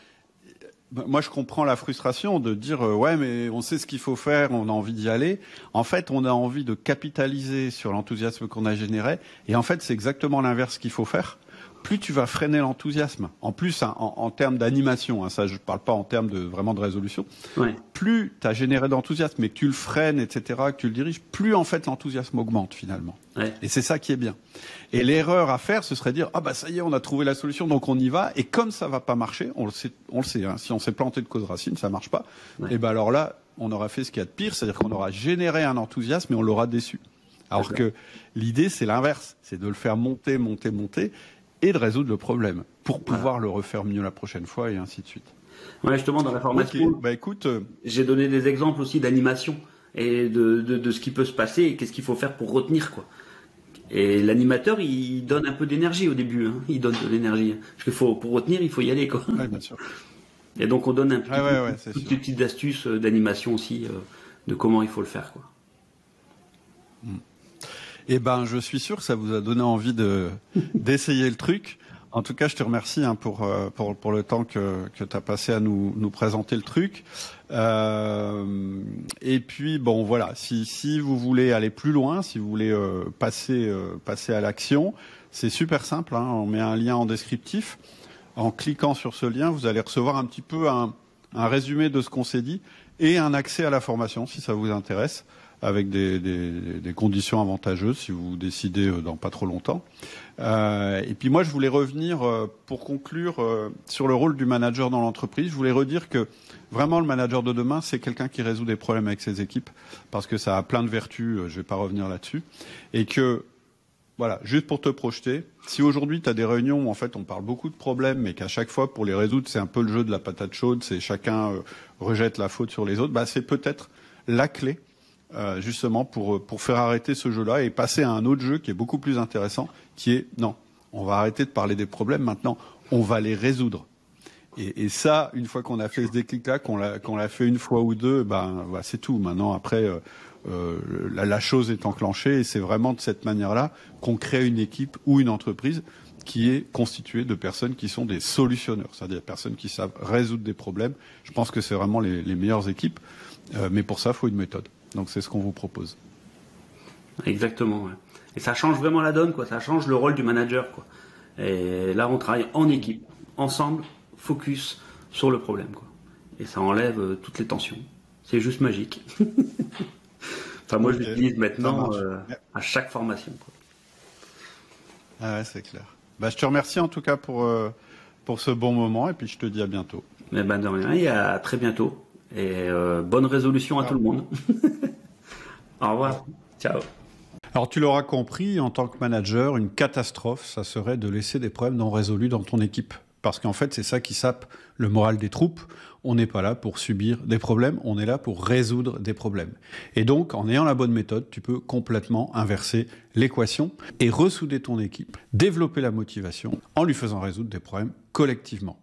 moi je comprends la frustration de dire ouais, mais on sait ce qu'il faut faire, on a envie d'y aller. En fait, on a envie de capitaliser sur l'enthousiasme qu'on a généré. Et en fait, c'est exactement l'inverse qu'il faut faire. Plus tu vas freiner l'enthousiasme, en plus hein, en termes d'animation, hein, ça je parle pas en termes vraiment de résolution, plus tu as généré d'enthousiasme et que tu le freines, etc., que tu le diriges, plus en fait l'enthousiasme augmente finalement. Ouais. Et c'est ça qui est bien. Et l'erreur à faire, ce serait de dire ah bah ça y est, on a trouvé la solution, donc on y va, et comme ça va pas marcher, on le sait hein, si on s'est planté de cause racine, ça marche pas, et ben alors là, on aura fait ce qu'il y a de pire, c'est-à-dire qu'on aura généré un enthousiasme et on l'aura déçu. Alors que l'idée c'est l'inverse, c'est de le faire monter, et de résoudre le problème pour pouvoir le refaire mieux la prochaine fois et ainsi de suite. Ouais, justement dans la formation, bah écoute, j'ai donné des exemples aussi d'animation et de ce qui peut se passer et qu'est-ce qu'il faut faire pour retenir quoi. Et l'animateur, il donne un peu d'énergie au début, hein. Il donne de l'énergie parce que pour retenir, il faut y aller quoi. Ouais, bien sûr. Et donc on donne un toutes les petites astuces d'animation aussi de comment il faut le faire quoi. Eh ben, je suis sûr que ça vous a donné envie d'essayer le truc. En tout cas, je te remercie hein, pour le temps que tu as passé à nous présenter le truc. Et puis, bon, voilà, si vous voulez aller plus loin, si vous voulez passer à l'action, c'est super simple. Hein, on met un lien en descriptif. En cliquant sur ce lien, vous allez recevoir un petit peu un résumé de ce qu'on s'est dit et un accès à la formation, si ça vous intéresse, avec des conditions avantageuses si vous décidez dans pas trop longtemps. Et puis moi, je voulais revenir, pour conclure, sur le rôle du manager dans l'entreprise. Je voulais redire que vraiment le manager de demain, c'est quelqu'un qui résout des problèmes avec ses équipes, parce que ça a plein de vertus, je vais pas revenir là-dessus. Et que, voilà, juste pour te projeter, si aujourd'hui tu as des réunions où en fait on parle beaucoup de problèmes, mais qu'à chaque fois pour les résoudre, c'est un peu le jeu de la patate chaude, c'est chacun rejette la faute sur les autres, bah c'est peut-être la clé justement pour faire arrêter ce jeu-là et passer à un autre jeu qui est beaucoup plus intéressant, qui est non, on va arrêter de parler des problèmes maintenant, on va les résoudre. Et ça, une fois qu'on a fait ce déclic-là, qu'on l'a fait une fois ou deux, ben voilà, c'est tout. Maintenant, après, la chose est enclenchée et c'est vraiment de cette manière-là qu'on crée une équipe ou une entreprise qui est constituée de personnes qui sont des solutionneurs, c'est-à-dire des personnes qui savent résoudre des problèmes. Je pense que c'est vraiment les meilleures équipes, mais pour ça, il faut une méthode. Donc c'est ce qu'on vous propose. Exactement. Ouais. Et ça change vraiment la donne, quoi. Ça change le rôle du manager, quoi. Et là, on travaille en équipe, ensemble, focus sur le problème, quoi. Et ça enlève toutes les tensions. C'est juste magique. Enfin, moi, je l'utilise maintenant à chaque formation, quoi. Ah ouais, c'est clair. Bah, je te remercie en tout cas pour ce bon moment et puis je te dis à bientôt. Mais ben de rien, et à très bientôt. Et bonne résolution à tout le monde. Au revoir. Ciao. Alors tu l'auras compris, en tant que manager, une catastrophe, ça serait de laisser des problèmes non résolus dans ton équipe. Parce qu'en fait, c'est ça qui sape le moral des troupes. On n'est pas là pour subir des problèmes, on est là pour résoudre des problèmes. Et donc, en ayant la bonne méthode, tu peux complètement inverser l'équation et ressouder ton équipe, développer la motivation en lui faisant résoudre des problèmes collectivement.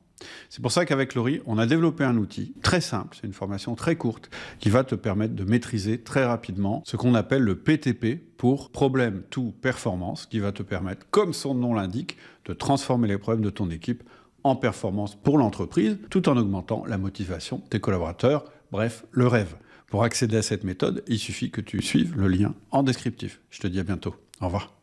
C'est pour ça qu'avec Laurie, on a développé un outil très simple, c'est une formation très courte, qui va te permettre de maîtriser très rapidement ce qu'on appelle le PTP pour Problem to Performance, qui va te permettre, comme son nom l'indique, de transformer les problèmes de ton équipe en performance pour l'entreprise, tout en augmentant la motivation de tes collaborateurs, bref, le rêve. Pour accéder à cette méthode, il suffit que tu suives le lien en descriptif. Je te dis à bientôt. Au revoir.